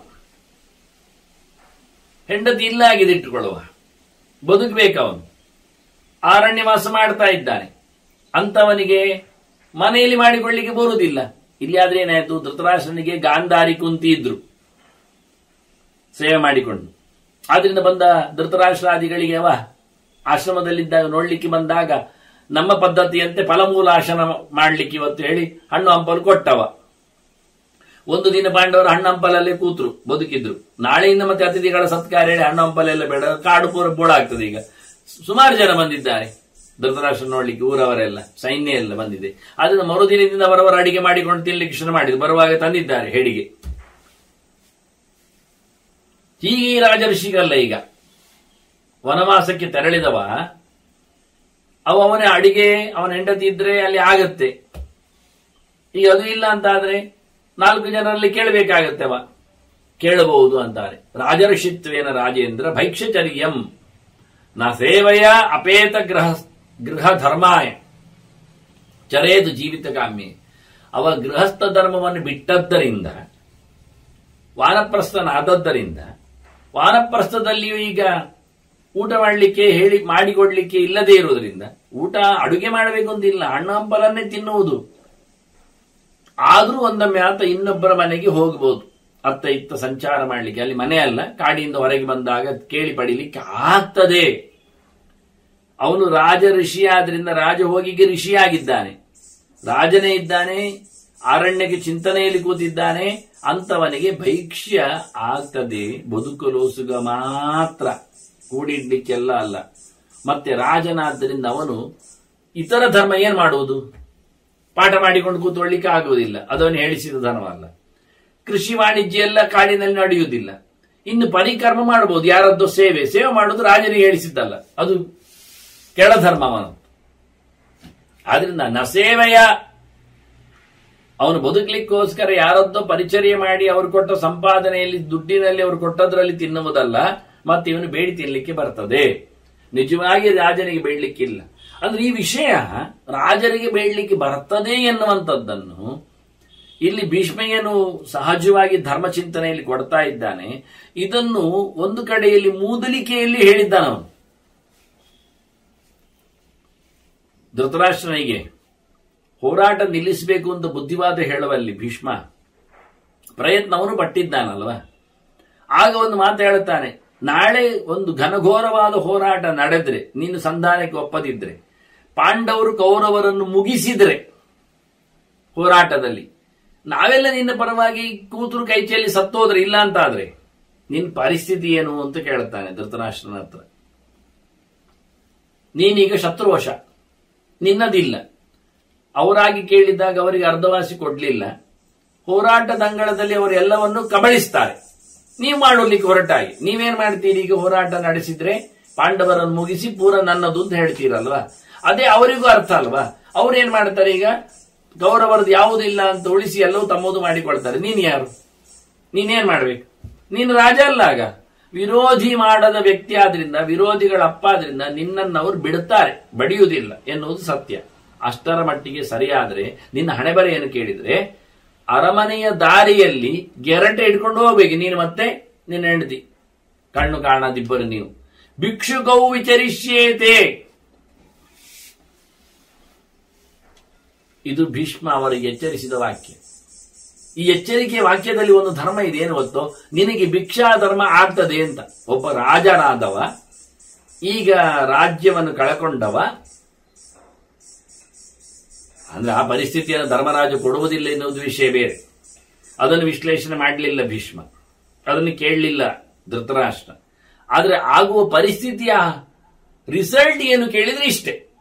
ಹೆಂಡತಿ ಇಲ್ಲ ಆಗಿದೆ ಇಟ್ಟುಕೊಳ್ಳುವ, ಬದುಕಬೇಕವನು, ಅರಣ್ಯವಾಸ ಮಾಡ್ತಾ ಇದ್ದಾನೆ. ಅಂತವನಿಗೆ ಮನೆಯಲ್ಲಿ ಮಾಡಿಕೊಳ್ಳಿಕ್ಕೆ ಬರುವುದಿಲ್ಲ. ಇಲ್ಲಿ ಆದ್ರೆ ಏನಾಯ್ತು, ಧೃತರಾಷ್ಟ್ರನಿಗೆ ಗಾಂಧಾರಿ ಕುಂತಿ ಇದ್ರು ಸೇವೆ ಮಾಡಿಕೊಂಡು. ಆದ್ರಿಂದ ಬಂದ ಧೃತರಾಷ್ಟ್ರಾದಿಗಳಿಗೆ ಅವ ಆಶ್ರಮದಲ್ಲಿದ್ದಾಗ ನೋಡ್ಲಿಕ್ಕೆ ಬಂದಾಗ ನಮ್ಮ ಪದ್ಧತಿಯಂತೆ ಫಲಮೂಲಾಶನ ಮಾಡ್ಲಿಕ್ಕೆ ಇವತ್ತು ಹೇಳಿ ಹಣ್ಣು ಹಂಪಲು ಕೊಟ್ಟವ. ಒಂದು ದಿನ ಪಾಂಡವರು ಹಣ್ಣು ಹಂಪಲಲ್ಲೇ ಕೂತ್ರು, ಬದುಕಿದ್ರು. ನಾಳೆಯಿಂದ ಮತ್ತೆ ಅತಿಥಿಗಳ ಸತ್ಕಾರ ಹೇಳಿ ಹಣ್ಣು ಹಂಪಲೆಲ್ಲ ಬೇಡ, ಕಾಡು ಪೂರ ಬೋಳ ಆಗ್ತದೆ. ಈಗ ಸುಮಾರು ಜನ ಬಂದಿದ್ದಾರೆ ಧೃತರಾಷ್ಟ್ರ ನೋಡ್ಲಿಕ್ಕೆ, ಊರವರೆಲ್ಲ, ಸೈನ್ಯ ಎಲ್ಲ ಬಂದಿದೆ. ಅದರಿಂದ ಮರುದಿನದಿಂದ ಅವರವರ ಅಡಿಗೆ ಮಾಡಿಕೊಂಡು ತಿನ್ಲಿಕ್ಕೆ ಶುರು ಮಾಡಿದ್ರು. ಬರುವಾಗ ತಂದಿದ್ದಾರೆ ಹೆಡಿಗೆ. ಹೀಗೆ ರಾಜಋಷಿಗಲ್ಲ, ಈಗ ವನವಾಸಕ್ಕೆ ತೆರಳಿದವ ಅವನೇ ಅಡಿಗೆ, ಅವನ ಹೆಂಡತಿ ಇದ್ರೆ ಅಲ್ಲಿ ಆಗತ್ತೆ. ಈಗ ಅದು ಇಲ್ಲ ಅಂತಾದ್ರೆ 4 ಜನರಲ್ಲಿ ಕೇಳಬೇಕಾಗತ್ತೆ. ಅವ ಕೇಳಬಹುದು ಅಂತಾರೆ. ರಾಜಋಷಿತ್ವೇನ ರಾಜೇಂದ್ರ ಭೈಕ್ಷಚರ್ಯಂ ನ ಸೇವಯ ಅಪೇತ ಗೃಹ ಧರ್ಮಾಯ ಚರೇದು ಜೀವಿತ ಕಾಮ್ಯೆ. ಅವ ಗೃಹಸ್ಥ ಧರ್ಮವನ್ನು ಬಿಟ್ಟದ್ದರಿಂದ, ವಾನಪ್ರಸ್ಥನಾದದ್ದರಿಂದ, ವಾನಪ್ರಸ್ಥದಲ್ಲಿಯೂ ಈಗ ಊಟ ಮಾಡಲಿಕ್ಕೆ ಹೇಳಿ ಮಾಡಿಕೊಡ್ಲಿಕ್ಕೆ ಇಲ್ಲದೆ ಇರುವುದರಿಂದ, ಊಟ ಅಡುಗೆ ಮಾಡಬೇಕು ಅಂತಿಲ್ಲ, ಹಣ್ಣು ಹಂಪಲನ್ನೇ ತಿನ್ನುವುದು. ಆದ್ರೂ ಒಂದೊಮ್ಮೆ ಆತ ಇನ್ನೊಬ್ಬರ ಮನೆಗೆ ಹೋಗಬಹುದು, ಅತ್ತ ಇತ್ತ ಸಂಚಾರ ಮಾಡಲಿಕ್ಕೆ. ಅಲ್ಲಿ ಮನೆ ಅಲ್ಲ, ಕಾಡಿಯಿಂದ ಹೊರಗೆ ಬಂದಾಗ ಕೇಳಿ ಪಡಿಲಿಕ್ಕೆ ಆಗ್ತದೆ. ಅವನು ರಾಜ ಋಷಿ ಆದ್ರಿಂದ ರಾಜ ಹೋಗಿಗೆ ಋಷಿಯಾಗಿದ್ದಾನೆ, ರಾಜನೇ ಇದ್ದಾನೆ, ಅರಣ್ಯಕ್ಕೆ ಚಿಂತನೆಯಲ್ಲಿ ಕೂತಿದ್ದಾನೆ. ಅಂತವನಿಗೆ ಭೈಕ್ಷ್ಯ ಆಗ್ತದೆ, ಬದುಕಲು ಸುಗ ಮಾತ್ರ, ಕೂಡಿಡ್ಲಿಕ್ಕೆಲ್ಲ ಅಲ್ಲ. ಮತ್ತೆ ರಾಜನಾದ್ದರಿಂದ ಅವನು ಇತರ ಧರ್ಮ ಏನ್ ಮಾಡುವುದು, ಪಾಠ ಮಾಡಿಕೊಂಡು ಕೂತ್ಕೊಳ್ಳಿಕ್ಕೆ ಆಗುವುದಿಲ್ಲ, ಅದನ್ನು ಹೇಳಿಸಿದ ಧರ್ಮವಲ್ಲ. ಕೃಷಿ ವಾಣಿಜ್ಯ ಎಲ್ಲ ಕಾಡಿನಲ್ಲಿ ನಡೆಯುವುದಿಲ್ಲ. ಇನ್ನು ಪರಿಕರ್ಮ ಮಾಡಬಹುದು, ಯಾರದ್ದೋ ಸೇವೆ ಮಾಡುವುದು ರಾಜನಿಗೆ ಹೇಳಿಸಿದ್ದಲ್ಲ, ಅದು ಕೆಳಧರ್ಮವನು. ಆದ್ರಿಂದ ನಸೇವೆಯ, ಅವನು ಬದುಕಲಿಕ್ಕೋಸ್ಕರ ಯಾರದ್ದೋ ಪರಿಚರ್ಯ ಮಾಡಿ ಅವರು ಕೊಟ್ಟ ಸಂಪಾದನೆಯಲ್ಲಿ, ದುಡ್ಡಿನಲ್ಲಿ ಅವರು ಕೊಟ್ಟದ್ರಲ್ಲಿ ತಿನ್ನುವುದಲ್ಲ. ಮತ್ತೆ ಇವನು ಬೇಡಿ ತಿನ್ಲಿಕ್ಕೆ ಬರ್ತದೆ. ನಿಜವಾಗಿ ರಾಜನಿಗೆ ಬೇಡಲಿಕ್ಕಿಲ್ಲ. ಅಂದ್ರೆ ಈ ವಿಷಯ ರಾಜರಿಗೆ ಬೇಡಲಿಕ್ಕೆ ಬರ್ತದೆ ಎನ್ನುವಂಥದ್ದನ್ನು ಇಲ್ಲಿ ಭೀಷ್ಮಯ್ಯನು ಸಹಜವಾಗಿ ಧರ್ಮ ಚಿಂತನೆಯಲ್ಲಿ ಕೊಡ್ತಾ ಇದ್ದಾನೆ. ಇದನ್ನು ಒಂದು ಕಡೆಯಲ್ಲಿ ಮೂದಲಿಕೆಯಲ್ಲಿ ಹೇಳಿದ್ದಾನವನು. ಧೃತರಾಷ್ಟ್ರನಿಗೆ ಹೋರಾಟ ನಿಲ್ಲಿಸಬೇಕು ಅಂತ ಬುದ್ಧಿವಾದ ಹೇಳುವಲ್ಲಿ ಭೀಷ್ಮ ಪ್ರಯತ್ನವನ್ನು ಪಟ್ಟಿದ್ದಾನಲ್ವ. ಆಗ ಒಂದು ಮಾತು ಹೇಳುತ್ತಾನೆ, ನಾಳೆ ಒಂದು ಘನಘೋರವಾದ ಹೋರಾಟ ನಡೆದ್ರೆ, ನೀನು ಸಂಧಾನಕ್ಕೆ ಒಪ್ಪದಿದ್ರೆ, ಪಾಂಡವರು ಕೌರವರನ್ನು ಮುಗಿಸಿದ್ರೆ ಹೋರಾಟದಲ್ಲಿ ನಾವೆಲ್ಲ ನಿನ್ನ ಪರವಾಗಿ ಕೂತರು ಕೈಚೆಯಲ್ಲಿ ಸತ್ತೋದ್ರೆ ಇಲ್ಲ ಅಂತ ಆದ್ರೆ ನಿನ್ ಪರಿಸ್ಥಿತಿ ಏನು ಅಂತ ಕೇಳುತ್ತಾನೆ ಧೃತರಾಷ್ಟ್ರನ ಹತ್ರ. ನೀನೀಗ ಶತ್ರುವಶ, ನಿನ್ನದಿಲ್ಲ. ಅವರಾಗಿ ಕೇಳಿದಾಗ ಅವರಿಗೆ ಅರ್ಧವಾಸಿ ಕೊಡ್ಲಿಲ್ಲ. ಹೋರಾಟದ ಅಂಗಳದಲ್ಲಿ ಅವರೆಲ್ಲವನ್ನು ಕಬಳಿಸ್ತಾರೆ. ನೀವು ಮಾಡೋಲಿಕ್ಕೆ ಹೊರಟಾಗಿ ನೀವೇನ್ ಮಾಡ್ತೀರಿ? ಈಗ ಹೋರಾಟ ನಡೆಸಿದ್ರೆ ಪಾಂಡವರನ್ನು ಮುಗಿಸಿ ಪೂರ ನನ್ನದು ಅಂತ ಹೇಳ್ತೀರಲ್ವಾ? ಅದೇ ಅವರಿಗೂ ಅರ್ಥ ಅಲ್ವಾ? ಅವ್ರೇನ್ ಮಾಡ್ತಾರೆ? ಈಗ ಗೌರವರದ್ದು ಯಾವುದಿಲ್ಲ ಅಂತ ಉಳಿಸಿ ಎಲ್ಲವೂ ತಮ್ಮದು ಮಾಡಿಕೊಳ್ತಾರೆ. ನೀನ್ ಯಾರು? ನೀನೇನ್ ಮಾಡ್ಬೇಕು? ನೀನು ರಾಜ ಅಲ್ಲ. ಆಗ ವಿರೋಧಿ ಮಾಡದ ವ್ಯಕ್ತಿ ಆದ್ರಿಂದ, ವಿರೋಧಿಗಳ ಅಪ್ಪ ಆದ್ರಿಂದ ನಿನ್ನನ್ನು ಅವರು ಬಿಡುತ್ತಾರೆ, ಬಡಿಯುವುದಿಲ್ಲ ಎನ್ನುವುದು ಸತ್ಯ. ಅಷ್ಟರ ಮಟ್ಟಿಗೆ ಸರಿಯಾದ್ರೆ ನಿನ್ನ ಹಣೆಬರ ಏನು ಕೇಳಿದ್ರೆ, ಅರಮನೆಯ ದಾರಿಯಲ್ಲಿ ಗೆರಟೆ ಇಟ್ಕೊಂಡು ಹೋಗ್ಬೇಕು ನೀನು ಮತ್ತೆ ನಿನ್ನ ಹೆಂಡತಿ, ಕಣ್ಣು ಕಾಣದಿಬ್ಬರು ನೀವು. ಭಿಕ್ಷುಕೌ ವಿಚರಿಷ್ಯೇತೆ. ಇದು ಭೀಷ್ಮ ಅವರಿಗೆ ಎಚ್ಚರಿಸಿದ ವಾಕ್ಯ. ಈ ಎಚ್ಚರಿಕೆಯ ವಾಕ್ಯದಲ್ಲಿ ಒಂದು ಧರ್ಮ ಇದೆ. ಏನು ಗೊತ್ತೋ? ನಿನಗೆ ಭಿಕ್ಷಾ ಧರ್ಮ ಆಗ್ತದೆ ಅಂತ. ಒಬ್ಬ ರಾಜನಾದವ, ಈಗ ರಾಜ್ಯವನ್ನು ಕಳಕೊಂಡವ, ಅಂದ್ರೆ ಆ ಪರಿಸ್ಥಿತಿಯನ್ನು ಧರ್ಮರಾಜ ಕೊಡುವುದಿಲ್ಲ ಎನ್ನುವುದು ವಿಷಯ ಬೇರೆ. ಅದನ್ನು ವಿಶ್ಲೇಷಣೆ ಮಾಡಲಿಲ್ಲ ಭೀಷ್ಮ, ಅದನ್ನು ಕೇಳಲಿಲ್ಲ ಧೃತರಾಷ್ಟ್ರ. ಆದ್ರೆ ಆಗುವ ಪರಿಸ್ಥಿತಿಯ ರಿಸಲ್ಟ್ ಏನು ಕೇಳಿದ್ರೆ ಇಷ್ಟೇ.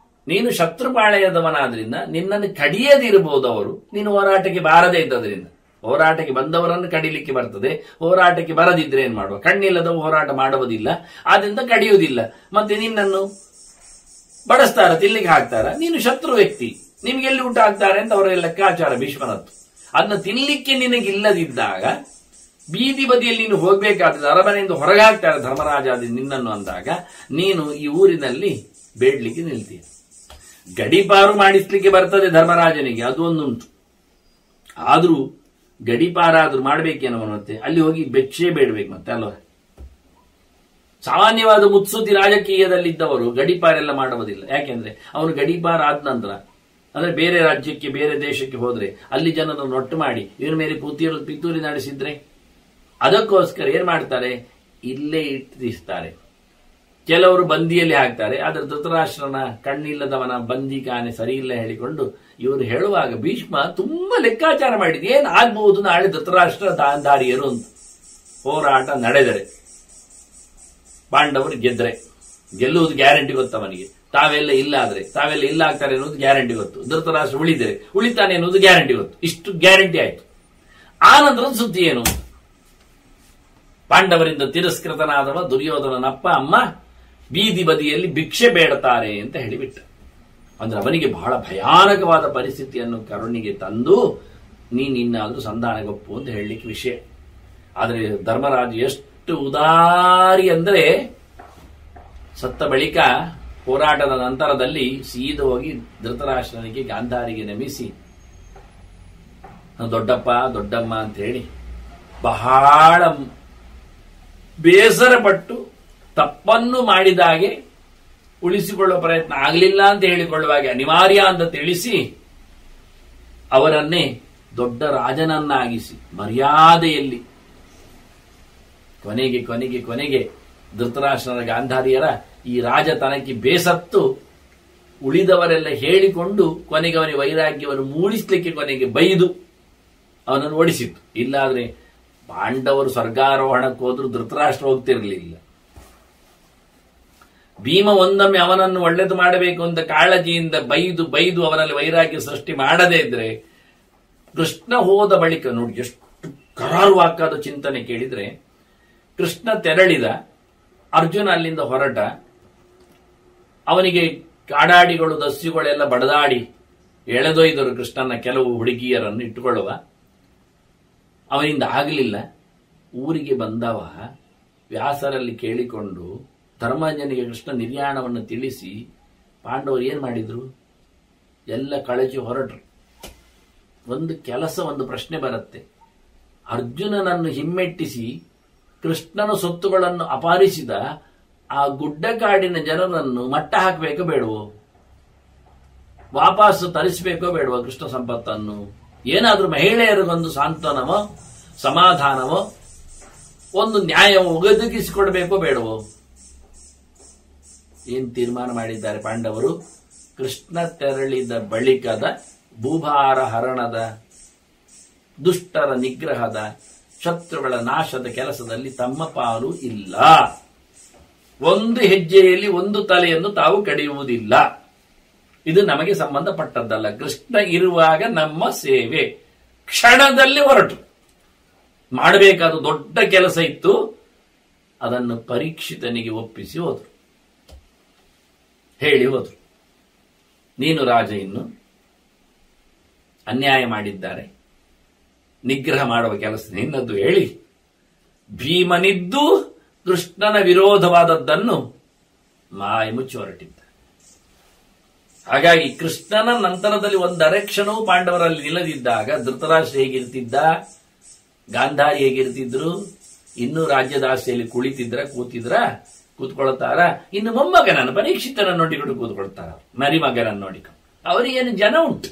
ನೀನು ಶತ್ರುಪಾಳೆಯದವನಾದ್ರಿಂದ ನಿನ್ನನ್ನು ಕಡಿಯದಿರಬಹುದು ಅವರು, ನೀನು ಹೋರಾಟಕ್ಕೆ ಬಾರದೇ ಇದ್ದದ್ರಿಂದ. ಹೋರಾಟಕ್ಕೆ ಬಂದವರನ್ನು ಕಡಿಲಿಕ್ಕೆ ಬರ್ತದೆ, ಹೋರಾಟಕ್ಕೆ ಬರದಿದ್ರೆ ಏನ್ ಮಾಡುವ? ಕಣ್ಣಿಲ್ಲದವು ಹೋರಾಟ ಮಾಡುವುದಿಲ್ಲ, ಆದ್ರಿಂದ ಕಡಿಯುವುದಿಲ್ಲ. ಮತ್ತೆ ನಿನ್ನನ್ನು ಬಡಿಸ್ತಾರ, ತಿನ್ಲಿಕ್ಕೆ ಹಾಕ್ತಾರ, ನೀನು ಶತ್ರು ವ್ಯಕ್ತಿ, ನಿಮ್ಗೆಲ್ಲಿ ಊಟ ಹಾಕ್ತಾರೆ ಅಂತ ಅವರ ಲೆಕ್ಕಾಚಾರ ಭೀಷ್ಮನತ್ತು. ಅದನ್ನ ತಿನ್ಲಿಕ್ಕೆ ನಿನಗಿಲ್ಲದಿದ್ದಾಗ ಬೀದಿ ಬದಿಯಲ್ಲಿ ನೀನು ಹೋಗ್ಬೇಕಾದ್ರೆ ಅರಮನೆಯಿಂದ ಹೊರಗೆ ಹಾಕ್ತಾರೆ ಧರ್ಮರಾಜ ನಿನ್ನನ್ನು ಅಂದಾಗ ನೀನು ಈ ಊರಿನಲ್ಲಿ ಬೇಡ್ಲಿಕ್ಕೆ ನಿಲ್ತೀಯ. ಗಡಿಪಾರು ಮಾಡಿಸ್ಲಿಕ್ಕೆ ಬರ್ತದೆ ಧರ್ಮರಾಜನಿಗೆ, ಅದು ಒಂದುಂಟು. ಆದ್ರೂ ಗಡಿಪಾರಾದ್ರೂ ಮಾಡ್ಬೇಕೇನೋ ಮತ್ತೆ ಅಲ್ಲಿ ಹೋಗಿ ಭಿಕ್ಷೆ ಬೇಡ್ಬೇಕು ಮತ್ತೆ ಅಲ್ವ? ಸಾಮಾನ್ಯವಾದ ಮುತ್ಸುದ್ದಿ ರಾಜಕೀಯದಲ್ಲಿದ್ದವರು ಗಡಿಪಾರೆಲ್ಲ ಮಾಡುವುದಿಲ್ಲ. ಯಾಕೆಂದ್ರೆ ಅವನು ಗಡಿಪಾರ ಆದ ನಂತರ ಅಂದ್ರೆ ಬೇರೆ ರಾಜ್ಯಕ್ಕೆ ಬೇರೆ ದೇಶಕ್ಕೆ ಹೋದ್ರೆ ಅಲ್ಲಿ ಜನರನ್ನು ಒಟ್ಟು ಮಾಡಿ ಇವನ ಮೇಲೆ ಪಿತೂರಿ ನಡೆಸಿದ್ರೆ ಅದಕ್ಕೋಸ್ಕರ ಏನ್ ಮಾಡ್ತಾರೆ? ಇಲ್ಲೇ ಇಟ್ಟಿಸ್ತಾರೆ. ಕೆಲವರು ಬಂದಿಯಲ್ಲಿ ಹಾಕ್ತಾರೆ. ಆದ್ರೆ ಧೃತರಾಷ್ಟ್ರನ ಕಣ್ಣಿಲ್ಲದವನ ಬಂದಿ ಕಾನೆ ಸರಿ ಇಲ್ಲ ಹೇಳಿಕೊಂಡು ಇವರು ಹೇಳುವಾಗ ಭೀಷ್ಮ ತುಂಬಾ ಲೆಕ್ಕಾಚಾರ ಮಾಡಿದ ಏನ್ ಆಗ್ಬಹುದು ನಾಳೆ ಧೃತರಾಷ್ಟ್ರ ದಾರಿಯರು ಅಂತ. ಹೋರಾಟ ನಡೆದರೆ ಪಾಂಡವರು ಗೆದ್ರೆ ಗೆಲ್ಲುವುದು ಗ್ಯಾರಂಟಿ ಗೊತ್ತು ಅವನಿಗೆ. ತಾವೆಲ್ಲ ಇಲ್ಲ ಆದ್ರೆ ತಾವೆಲ್ಲ ಇಲ್ಲ ಆಗ್ತಾರೆ ಅನ್ನೋದು ಗ್ಯಾರಂಟಿ ಗೊತ್ತು. ಧೃತರಾಷ್ಟ್ರ ಉಳಿದರೆ ಉಳಿತಾನೆ ಅನ್ನೋದು ಗ್ಯಾರಂಟಿ ಗೊತ್ತು. ಇಷ್ಟು ಗ್ಯಾರಂಟಿ ಆಯ್ತು. ಆ ನಂತರದ ಸುದ್ದಿ ಏನು? ಪಾಂಡವರಿಂದ ತಿರಸ್ಕೃತನಾದವ ದುರ್ಯೋಧನನಪ್ಪ ಅಮ್ಮ ಬೀದಿ ಬದಿಯಲ್ಲಿ ಭಿಕ್ಷೆ ಬೇಡುತ್ತಾರೆ ಅಂತ ಹೇಳಿಬಿಟ್ಟ. ಅಂದ್ರೆ ಅವನಿಗೆ ಬಹಳ ಭಯಾನಕವಾದ ಪರಿಸ್ಥಿತಿಯನ್ನು ಕರುಣಿಗೆ ತಂದು ನೀನಿನ್ನಾದ್ರೂ ಸಂಧಾನಗೊಪ್ಪು ಅಂತ ಹೇಳಲಿಕ್ಕೆ ವಿಷಯ. ಆದ್ರೆ ಧರ್ಮರಾಜ ಎಷ್ಟು ಉದಾರಿ ಅಂದ್ರೆ ಸತ್ತ ಬಳಿಕ ಹೋರಾಟದ ನಂತರದಲ್ಲಿ ಸೀದ ಹೋಗಿ ಧೃತರಾಷ್ಟ್ರನಿಗೆ ಗಾಂಧಾರಿಗೆ ನಮಿಸಿ ದೊಡ್ಡಪ್ಪ ದೊಡ್ಡಮ್ಮ ಅಂತ ಹೇಳಿ ಬಹಳ ಬೇಸರ ಪಟ್ಟು ತಪ್ಪನ್ನು ಮಾಡಿದಾಗೆ ಉಳಿಸಿಕೊಳ್ಳುವ ಪ್ರಯತ್ನ ಆಗಲಿಲ್ಲ ಅಂತ ಹೇಳಿಕೊಳ್ಳುವಾಗೆ ಅನಿವಾರ್ಯ ಅಂತ ತಿಳಿಸಿ ಅವರನ್ನೇ ದೊಡ್ಡ ರಾಜನನ್ನಾಗಿಸಿ ಮರ್ಯಾದೆಯಲ್ಲಿ ಕೊನೆಗೆ ಕೊನೆಗೆ ಕೊನೆಗೆ ಧೃತರಾಷ್ಟ್ರನ ಗಾಂಧಾರಿಯರ ಈ ರಾಜತನಕ್ಕೆ ಬೇಸತ್ತು ಉಳಿದವರೆಲ್ಲ ಹೇಳಿಕೊಂಡು ಕೊನೆಗೆ ಅವನಿಗೆ ವೈರಾಗ್ಯವನ್ನು ಮೂಡಿಸಲಿಕ್ಕೆ ಕೊನೆಗೆ ಬೈದು ಅವನನ್ನು ಓಡಿಸಿತ್ತು. ಇಲ್ಲಾದ್ರೆ ಪಾಂಡವರು ಸ್ವರ್ಗಾರೋಹಣಕ್ಕೆ ಹೋದ್ರು ಧೃತರಾಷ್ಟ್ರ ಹೋಗ್ತಿರಲಿಲ್ಲ. ಭೀಮ ಒಂದೊಮ್ಮೆ ಅವನನ್ನು ಒಳ್ಳೆದು ಮಾಡಬೇಕು ಅಂತ ಕಾಳಜಿಯಿಂದ ಬೈದು ಬೈದು ಅವನಲ್ಲಿ ವೈರಾಗ್ಯ ಸೃಷ್ಟಿ ಮಾಡದೇ ಇದ್ರೆ ಕೃಷ್ಣ ಹೋದ ಬಳಿಕ ನೋಡಿ ಎಷ್ಟು ಕರಾರುವಾಕ್ಕಾದ ಚಿಂತನೆ ಕೇಳಿದ್ರೆ, ಕೃಷ್ಣ ತೆರಳಿದ, ಅರ್ಜುನ ಅಲ್ಲಿಂದ ಹೊರಟ, ಅವನಿಗೆ ಕಾಡಾಡಿಗಳು ದಸ್ಯುಗಳೆಲ್ಲ ಬಡದಾಡಿ ಎಳೆದೊಯ್ದರು ಕೃಷ್ಣನ ಕೆಲವು ಹುಡುಗಿಯರನ್ನು ಇಟ್ಟುಕೊಳ್ಳುವ. ಅವನಿಂದ ಆಗಲಿಲ್ಲ. ಊರಿಗೆ ಬಂದವ ವ್ಯಾಸರಲ್ಲಿ ಕೇಳಿಕೊಂಡು ಧರ್ಮಜನಿಗೆ ಕೃಷ್ಣ ನಿರ್ಯಾಣವನ್ನು ತಿಳಿಸಿ ಪಾಂಡವರು ಏನ್ ಮಾಡಿದ್ರು? ಎಲ್ಲ ಕಳಚಿ ಹೊರಟ್ರು. ಒಂದು ಕೆಲಸ, ಒಂದು ಪ್ರಶ್ನೆ ಬರುತ್ತೆ. ಅರ್ಜುನನನ್ನು ಹಿಮ್ಮೆಟ್ಟಿಸಿ ಕೃಷ್ಣನ ಸೊತ್ತುಗಳನ್ನು ಅಪಹರಿಸಿದ ಆ ಗುಡ್ಡಕಾಡಿನ ಜನರನ್ನು ಮಟ್ಟ ಹಾಕಬೇಕೋ ಬೇಡವೋ? ವಾಪಸ್ ತರಿಸಬೇಕೋ ಬೇಡವೋ ಕೃಷ್ಣ ಸಂಪತ್ತನ್ನು? ಏನಾದ್ರೂ ಮಹಿಳೆಯರಿಗೊಂದು ಸಾಂತ್ವನವೋ ಸಮಾಧಾನವೋ ಒಂದು ನ್ಯಾಯವೋ ಒದಗಿಸಿಕೊಡ್ಬೇಕೋ ಬೇಡವೋ? ಏನ್ ತೀರ್ಮಾನ ಮಾಡಿದ್ದಾರೆ ಪಾಂಡವರು? ಕೃಷ್ಣ ತೆರಳಿದ ಬಳಿಕದ ಭೂಭಾರ ಹರಣದ ದುಷ್ಟರ ನಿಗ್ರಹದ, ಶತ್ರುಗಳ ನಾಶದ ಕೆಲಸದಲ್ಲಿ ತಮ್ಮ ಪಾಲು ಇಲ್ಲ. ಒಂದು ಹೆಜ್ಜೆಯಲ್ಲಿ ಒಂದು ತಲೆಯನ್ನು ತಾವು ಕಡಿಯುವುದಿಲ್ಲ. ಇದು ನಮಗೆ ಸಂಬಂಧಪಟ್ಟದ್ದಲ್ಲ. ಕೃಷ್ಣ ಇರುವಾಗ ನಮ್ಮ ಸೇವೆ ಕ್ಷಣದಲ್ಲಿ ಹೊರಟು. ಮಾಡಬೇಕಾದ ದೊಡ್ಡ ಕೆಲಸ ಇತ್ತು, ಅದನ್ನು ಪರೀಕ್ಷಿತನಿಗೆ ಒಪ್ಪಿಸಿ ಹೋದರು. ಹೇಳಿ ಹೋದರು, ನೀನು ರಾಜ, ಇನ್ನು ಅನ್ಯಾಯ ಮಾಡಿದ್ದಾರೆ, ನಿಗ್ರಹ ಮಾಡುವ ಕೆಲಸ ನಿನ್ನದ್ದು. ಹೇಳಿ ಭೀಮನಿದ್ದು ಕೃಷ್ಣನ ವಿರೋಧವಾದದ್ದನ್ನು ಮಾಯ ಮುಚ್ಚಿ ಹೊರಟಿದ್ದ. ಹಾಗಾಗಿ ಕೃಷ್ಣನ ನಂತರದಲ್ಲಿ ಒಂದರೆ ಕ್ಷಣವೂ ಪಾಂಡವರಲ್ಲಿ ನಿಲ್ಲದಿದ್ದಾಗ ಧೃತರಾಷ್ಟ್ರ ಹೇಗಿರ್ತಿದ್ದ, ಗಾಂಧಾರಿ ಹೇಗಿರ್ತಿದ್ರು, ಇನ್ನೂ ರಾಜ್ಯದ ಆಸೆಯಲ್ಲಿ ಕೂತ್ಕೊಳ್ತಾರ. ಇನ್ನು ಮೊಮ್ಮಗನನ್ನು ಪರೀಕ್ಷಿತನನ್ನು ನೋಡಿಕೊಂಡು ಕೂತ್ಕೊಳ್ತಾರ, ಮರಿಮಗನನ್ನು ನೋಡಿಕೊಂಡು. ಅವರಿಗೇನು ಜನ ಉಂಟು.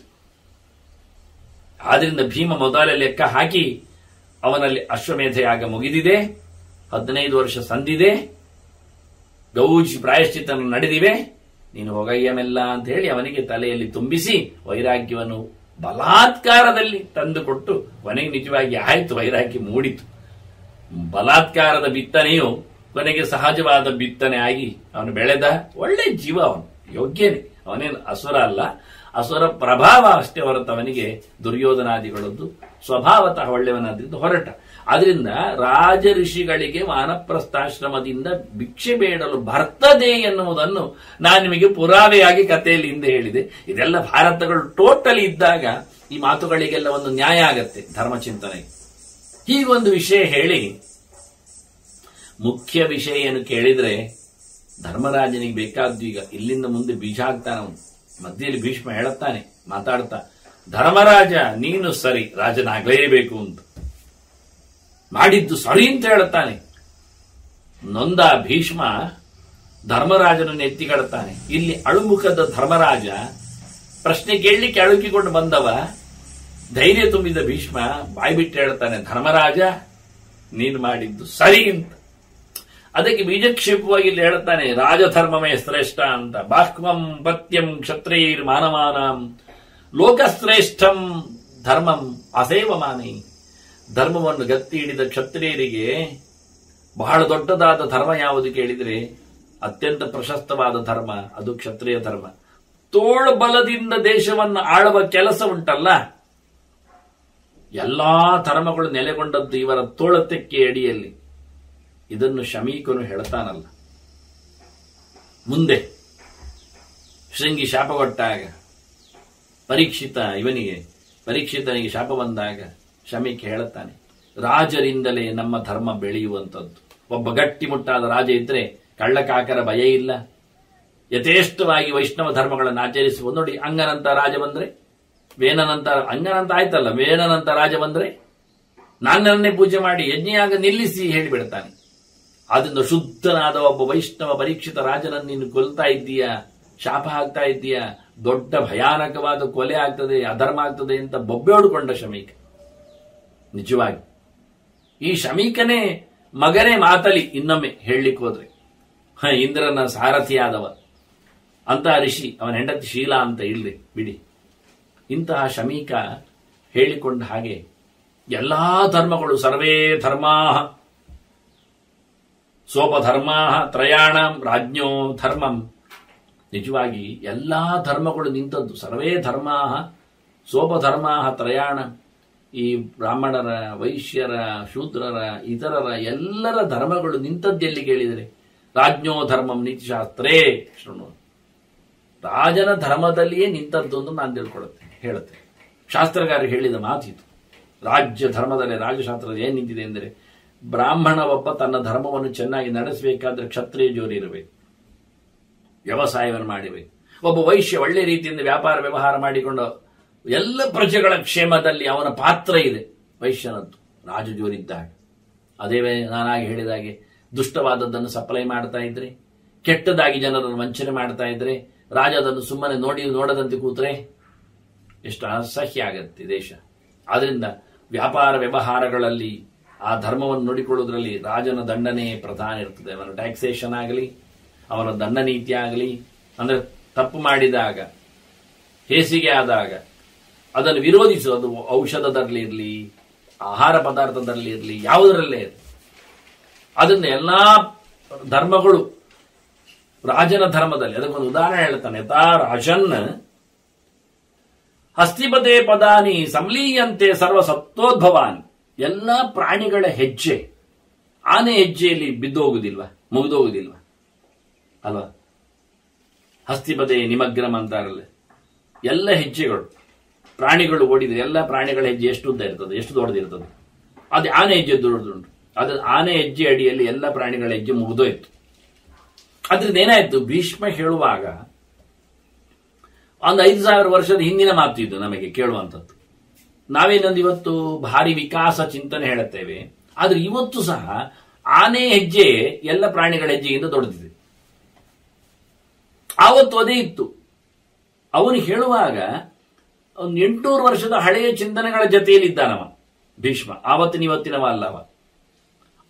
ಆದ್ರಿಂದ ಭೀಮ ಮೊದಲ ಲೆಕ್ಕ ಹಾಕಿ ಅವನಲ್ಲಿ ಅಶ್ವಮೇಧ ಯಾಗ ಮುಗಿದಿದೆ, 15 ವರ್ಷ ಸಂದಿದೆ, ಗೌಜಿ ಪ್ರಾಯಶ್ಚಿತ್ತನ ನಡೆದಿವೆ, ನೀನು ಹೋಗಯ್ಯಮೆಲ್ಲ ಅಂತ ಹೇಳಿ ಅವನಿಗೆ ತಲೆಯಲ್ಲಿ ತುಂಬಿಸಿ ವೈರಾಗ್ಯವನ್ನು ಬಲಾತ್ಕಾರದಲ್ಲಿ ತಂದುಕೊಟ್ಟು ಕೊನೆಗೆ ನಿಜವಾಗಿ ಆಯಿತು, ವೈರಾಗ್ಯ ಮೂಡಿತು. ಬಲಾತ್ಕಾರದ ಬಿತ್ತನೆಯು ಕೊನೆಗೆ ಸಹಜವಾದ ಬಿತ್ತನೆ ಆಗಿ ಅವನು ಬೆಳೆದ. ಒಳ್ಳೆ ಜೀವ, ಅವನು ಯೋಗ್ಯನೇ, ಅವನೇನು ಅಸುರ ಅಲ್ಲ, ಅಸುರ ಪ್ರಭಾವ ಅಷ್ಟೇ ಹೊರತು ಅವನಿಗೆ ದುರ್ಯೋಧನಾದಿಗಳದ್ದು ಸ್ವಭಾವತಃ ಒಳ್ಳೆಯವನಾದ್ರಿಂದ ಹೊರಟ. ಆದ್ರಿಂದ ರಾಜ ಋಷಿಗಳಿಗೆ ವಾನಪ್ರಸ್ಥಾಶ್ರಮದಿಂದ ಭಿಕ್ಷೆ ಬೇಡಲು ಬರ್ತದೆ ಎನ್ನುವುದನ್ನು ನಾನು ನಿಮಗೆ ಪುರಾವೆಯಾಗಿ ಕಥೆಯಲ್ಲಿ ಹಿಂದೆ ಹೇಳಿದೆ. ಇದೆಲ್ಲ ಭಾರತಗಳು ಟೋಟಲಿ ಇದ್ದಾಗ ಈ ಮಾತುಗಳಿಗೆಲ್ಲ ಒಂದು ನ್ಯಾಯ ಆಗತ್ತೆ ಧರ್ಮಚಿಂತನೆಗೆ. ಹೀಗೊಂದು ವಿಷಯ ಹೇಳಿ, ಮುಖ್ಯ ವಿಷಯ ಏನು ಕೇಳಿದ್ರೆ, ಧರ್ಮರಾಜನಿಗೆ ಬೇಕಾದ್ದು ಈಗ ಇಲ್ಲಿಂದ ಮುಂದೆ ಬೀಜ ಹಾಕ್ತಾನ. ಅವನು ಮಧ್ಯದಲ್ಲಿ ಭೀಷ್ಮ ಹೇಳುತ್ತಾನೆ ಮಾತಾಡ್ತಾ, ಧರ್ಮರಾಜ ನೀನು ಸರಿ, ರಾಜನಾಗಲೇಬೇಕು ಅಂತ ಮಾಡಿದ್ದು ಸರಿ ಅಂತ ಹೇಳುತ್ತಾನೆ. ನೊಂದ ಭೀಷ್ಮ ಧರ್ಮರಾಜನನ್ನು ಎತ್ತಿಕಡುತ್ತಾನೆ. ಇಲ್ಲಿ ಅಳುಮುಖದ ಧರ್ಮರಾಜ ಪ್ರಶ್ನೆ ಕೇಳಲಿಕ್ಕೆ ಅಳುಕಿಕೊಂಡು ಬಂದವ, ಧೈರ್ಯ ತುಂಬಿದ ಭೀಷ್ಮ ಬಾಯ್ಬಿಟ್ಟು ಹೇಳ್ತಾನೆ, ಧರ್ಮರಾಜ ನೀನು ಮಾಡಿದ್ದು ಸರಿ ಅಂತ. ಅದಕ್ಕೆ ಬೀಜಕ್ಷೇಪವಾಗಿ ಇಲ್ಲಿ ಹೇಳುತ್ತಾನೆ, ರಾಜಧರ್ಮವೇ ಶ್ರೇಷ್ಠ ಅಂತ. ಬಾಹ್ಮಂ ಪತ್ಯಂ ಕ್ಷತ್ರಿಯರ್ ಮಾನವಾನಾಂ ಲೋಕಶ್ರೇಷ್ಠಂ ಧರ್ಮಂ ಅಸೇವಮಾನಿ. ಧರ್ಮವನ್ನು ಗತ್ತಿ ಹಿಡಿದ ಕ್ಷತ್ರಿಯರಿಗೆ ಬಹಳ ದೊಡ್ಡದಾದ ಧರ್ಮ ಯಾವುದು ಕೇಳಿದರೆ, ಅತ್ಯಂತ ಪ್ರಶಸ್ತವಾದ ಧರ್ಮ ಅದು ಕ್ಷತ್ರಿಯ ಧರ್ಮ. ತೋಳ್ಬಲದಿಂದ ದೇಶವನ್ನು ಆಳುವ ಕೆಲಸ ಉಂಟಲ್ಲ, ಎಲ್ಲಾ ಧರ್ಮಗಳು ನೆಲೆಗೊಂಡದ್ದು ಇವರ ತೋಳತೆಕ್ಕೆ ಅಡಿಯಲ್ಲಿ. ಇದನ್ನು ಶಮೀಕನು ಹೇಳ್ತಾನಲ್ಲ. ಮುಂದೆ ಶೃಂಗಿ ಶಾಪ ಕೊಟ್ಟಾಗ ಪರೀಕ್ಷಿತನಿಗೆ ಶಾಪ ಬಂದಾಗ ಶಮೀಕ ಹೇಳುತ್ತಾನೆ, ರಾಜರಿಂದಲೇ ನಮ್ಮ ಧರ್ಮ ಬೆಳೆಯುವಂಥದ್ದು. ಒಬ್ಬ ಗಟ್ಟಿಮುಟ್ಟಾದ ರಾಜ ಇದ್ರೆ ಕಳ್ಳಕಾಕರ ಭಯ ಇಲ್ಲ, ಯಥೇಷ್ಟವಾಗಿ ವೈಷ್ಣವ ಧರ್ಮಗಳನ್ನು ಆಚರಿಸುವ. ನೋಡಿ, ಅಂಗನಂತ ರಾಜ ಬಂದ್ರೆ, ಅಂಗನಂತ ಆಯ್ತಲ್ಲ, ವೇನನಂತ ರಾಜ ಬಂದ್ರೆ ನನ್ನನ್ನೇ ಪೂಜೆ ಮಾಡಿ ಯಜ್ಞಯಾಗ ನಿಲ್ಲಿಸಿ ಹೇಳಿಬಿಡ್ತಾನೆ. ಆದ್ರಿಂದ ಶುದ್ಧನಾದ ಒಬ್ಬ ವೈಷ್ಣವ ಪರೀಕ್ಷಿತ ರಾಜನನ್ನು ನೀನು ಕೊಲ್ತಾ ಇದ್ದೀಯಾ, ಶಾಪ ಹಾಕ್ತಾ ಇದ್ದೀಯಾ, ದೊಡ್ಡ ಭಯಾನಕವಾದ ಕೊಲೆ ಆಗ್ತದೆ, ಅಧರ್ಮ ಆಗ್ತದೆ ಅಂತ ಬೊಬ್ಬೆ ಹೊಡ್ಕೊಂಡ ಶಮೀಕ. ನಿಜವಾಗಿ ಈ ಶಮೀಕನೇ ಮಗನೇ ಮಾತಲಿ ಇನ್ನೊಮ್ಮೆ ಹೇಳಲಿಕ್ಕೆ ಹೋದ್ರೆ, ಇಂದ್ರನ ಸಾರಥಿಯಾದವ ಅಂತ ಋಷಿ, ಅವನ ಹೆಂಡತಿ ಶೀಲಾ ಅಂತ ಇಲ್ರಿ ಬಿಡಿ. ಇಂತಹ ಶಮೀಕ ಹೇಳಿಕೊಂಡ ಹಾಗೆ ಎಲ್ಲಾ ಧರ್ಮಗಳು, ಸರ್ವೇ ಧರ್ಮಾಃ ಸೋಪಧರ್ಮಾಃ ತ್ರಯಾಣಂ ರಾಜ್ಞೋ ಧರ್ಮಂ. ನಿಜವಾಗಿ ಎಲ್ಲಾ ಧರ್ಮಗಳು ನಿಂತದ್ದು. ಸರ್ವೇ ಧರ್ಮಾಃ ಸೋಪಧರ್ಮಾಃ ತ್ರಯಾಣಂ. ಈ ಬ್ರಾಹ್ಮಣರ, ವೈಶ್ಯರ, ಶೂದ್ರರ, ಇತರರ ಎಲ್ಲರ ಧರ್ಮಗಳು ನಿಂತದ್ದೆಲ್ಲಿ ಕೇಳಿದರೆ, ರಾಜ್ಞೋ ಧರ್ಮಂ ನೀತಿಶಾಸ್ತ್ರೇ ಶೃಣು. ರಾಜನ ಧರ್ಮದಲ್ಲಿಯೇ ನಿಂತದ್ದು ಅಂತ ನಾನು ಹೇಳುತ್ತೆ. ಶಾಸ್ತ್ರಗಾರರು ಹೇಳಿದ ಮಾತಿತು. ರಾಜ್ಯ ಧರ್ಮದಲ್ಲಿ, ರಾಜಶಾಸ್ತ್ರದಲ್ಲಿ ಏನ್ ನಿಂತಿದೆ ಎಂದರೆ, ಬ್ರಾಹ್ಮಣ ಒಬ್ಬ ತನ್ನ ಧರ್ಮವನ್ನು ಚೆನ್ನಾಗಿ ನಡೆಸಬೇಕಾದ್ರೆ ಕ್ಷತ್ರಿಯ ಜೋರಿ ಇರಬೇಕು, ವ್ಯವಸಾಯವನ್ನು ಮಾಡಿಬೇಕು. ಒಬ್ಬ ವೈಶ್ಯ ಒಳ್ಳೆ ರೀತಿಯಿಂದ ವ್ಯಾಪಾರ ವ್ಯವಹಾರ ಮಾಡಿಕೊಂಡು ಎಲ್ಲ ಪ್ರಜೆಗಳ ಕ್ಷೇಮದಲ್ಲಿ ಅವನ ಪಾತ್ರ ಇದೆ. ವೈಶ್ಯನದ್ದು ರಾಜ ಜೋರಿದ್ದಾಗ. ಅದೇ ನಾನಾಗಿ ಹೇಳಿದಾಗೆ ದುಷ್ಟವಾದದ್ದನ್ನು ಸಪ್ಲೈ ಮಾಡ್ತಾ ಇದ್ರೆ, ಕೆಟ್ಟದಾಗಿ ಜನರನ್ನು ವಂಚನೆ ಮಾಡ್ತಾ ಇದ್ರೆ, ರಾಜ ಅದನ್ನು ಸುಮ್ಮನೆ ನೋಡದಂತೆ ಕೂತ್ರೆ ಎಷ್ಟು ಅಸಹ್ಯ ಆಗತ್ತೆ ದೇಶ. ಆದ್ರಿಂದ ವ್ಯಾಪಾರ ವ್ಯವಹಾರಗಳಲ್ಲಿ ಆ ಧರ್ಮವನ್ನು ನೋಡಿಕೊಳ್ಳುವುದರಲ್ಲಿ ರಾಜನ ದಂಡನೆ ಪ್ರಧಾನ ಇರ್ತದೆ. ಅವನ ಟ್ಯಾಕ್ಸೇಷನ್ ಆಗಲಿ, ಅವನ ದಂಡ ನೀತಿ ಆಗಲಿ, ಅಂದ್ರೆ ತಪ್ಪು ಮಾಡಿದಾಗ, ಹೇಸಿಗೆ ಆದಾಗ ಅದನ್ನು ವಿರೋಧಿಸು. ಅದು ಔಷಧದಲ್ಲಿ ಇರಲಿ, ಆಹಾರ ಪದಾರ್ಥದಲ್ಲಿ ಇರಲಿ, ಯಾವುದರಲ್ಲೇ ಇರಲಿ, ಅದನ್ನು ಎಲ್ಲಾ ಧರ್ಮಗಳು, ರಾಜನ ಧರ್ಮದಲ್ಲಿ ಅದಕ್ಕೊಂದು ಉದಾಹರಣೆ ಹೇಳ್ತಾನೆ. ಯಥಾ ರಾಜನ್ ಹಸ್ತಿಪದೇ ಪದಾನಿ ಸಂಲೀಯಂತೆ ಸರ್ವ ಸತ್ವೋದ್ಭವಾನಿ. ಎಲ್ಲ ಪ್ರಾಣಿಗಳ ಹೆಜ್ಜೆ ಆನೆ ಹೆಜ್ಜೆಯಲ್ಲಿ ಬಿದ್ದೋಗುದಿಲ್ವಾ, ಮುಗಿದೋಗುದಿಲ್ವಾ ಅಲ್ವಾ? ಹಸ್ತಿಪದೇ ನಿಮಗ್ರಮ್ ಅಂತಾರಲ್ಲ, ಎಲ್ಲ ಹೆಜ್ಜೆಗಳು ಪ್ರಾಣಿಗಳು ಓಡಿದ್ರೆ ಎಲ್ಲ ಪ್ರಾಣಿಗಳ ಹೆಜ್ಜೆ ಎಷ್ಟು ಉದ್ದ ಇರ್ತದೆ, ಎಷ್ಟು ದೊಡ್ಡದಿರ್ತದೆ. ಅದು ಆನೆ ಹೆಜ್ಜೆ ದೊಡ್ಡದುಂಟು. ಅದು ಆನೆ ಹೆಜ್ಜೆ ಅಡಿಯಲ್ಲಿ ಎಲ್ಲ ಪ್ರಾಣಿಗಳ ಹೆಜ್ಜೆ ಮುಗಿದೋಯ್ತು. ಅದ್ರಿಂದ ಏನಾಯ್ತು, ಭೀಷ್ಮ ಹೇಳುವಾಗ ಒಂದು 5,000 ವರ್ಷದ ಹಿಂದಿನ ಮಾತು ಇದು ನಮಗೆ ಕೇಳುವಂಥದ್ದು. ನಾವೇನೊಂದು ಇವತ್ತು ಭಾರಿ ವಿಕಾಸ ಚಿಂತನೆ ಹೇಳುತ್ತೇವೆ, ಆದ್ರೆ ಇವತ್ತು ಸಹ ಆನೆ ಹೆಜ್ಜೆ ಎಲ್ಲ ಪ್ರಾಣಿಗಳ ಹೆಜ್ಜೆಗಿಂತ ದೊಡ್ಡದಿದೆ. ಆವತ್ತು ಅದೇ ಇತ್ತು. ಅವನು ಹೇಳುವಾಗ ಒಂದು 800 ವರ್ಷದ ಹಳೆಯ ಚಿಂತನೆಗಳ ಜೊತೆಯಲ್ಲಿದ್ದಾನವ ಭೀಷ್ಮ. ಆವತ್ತಿನ ಇವತ್ತಿನವ ಅಲ್ಲವ.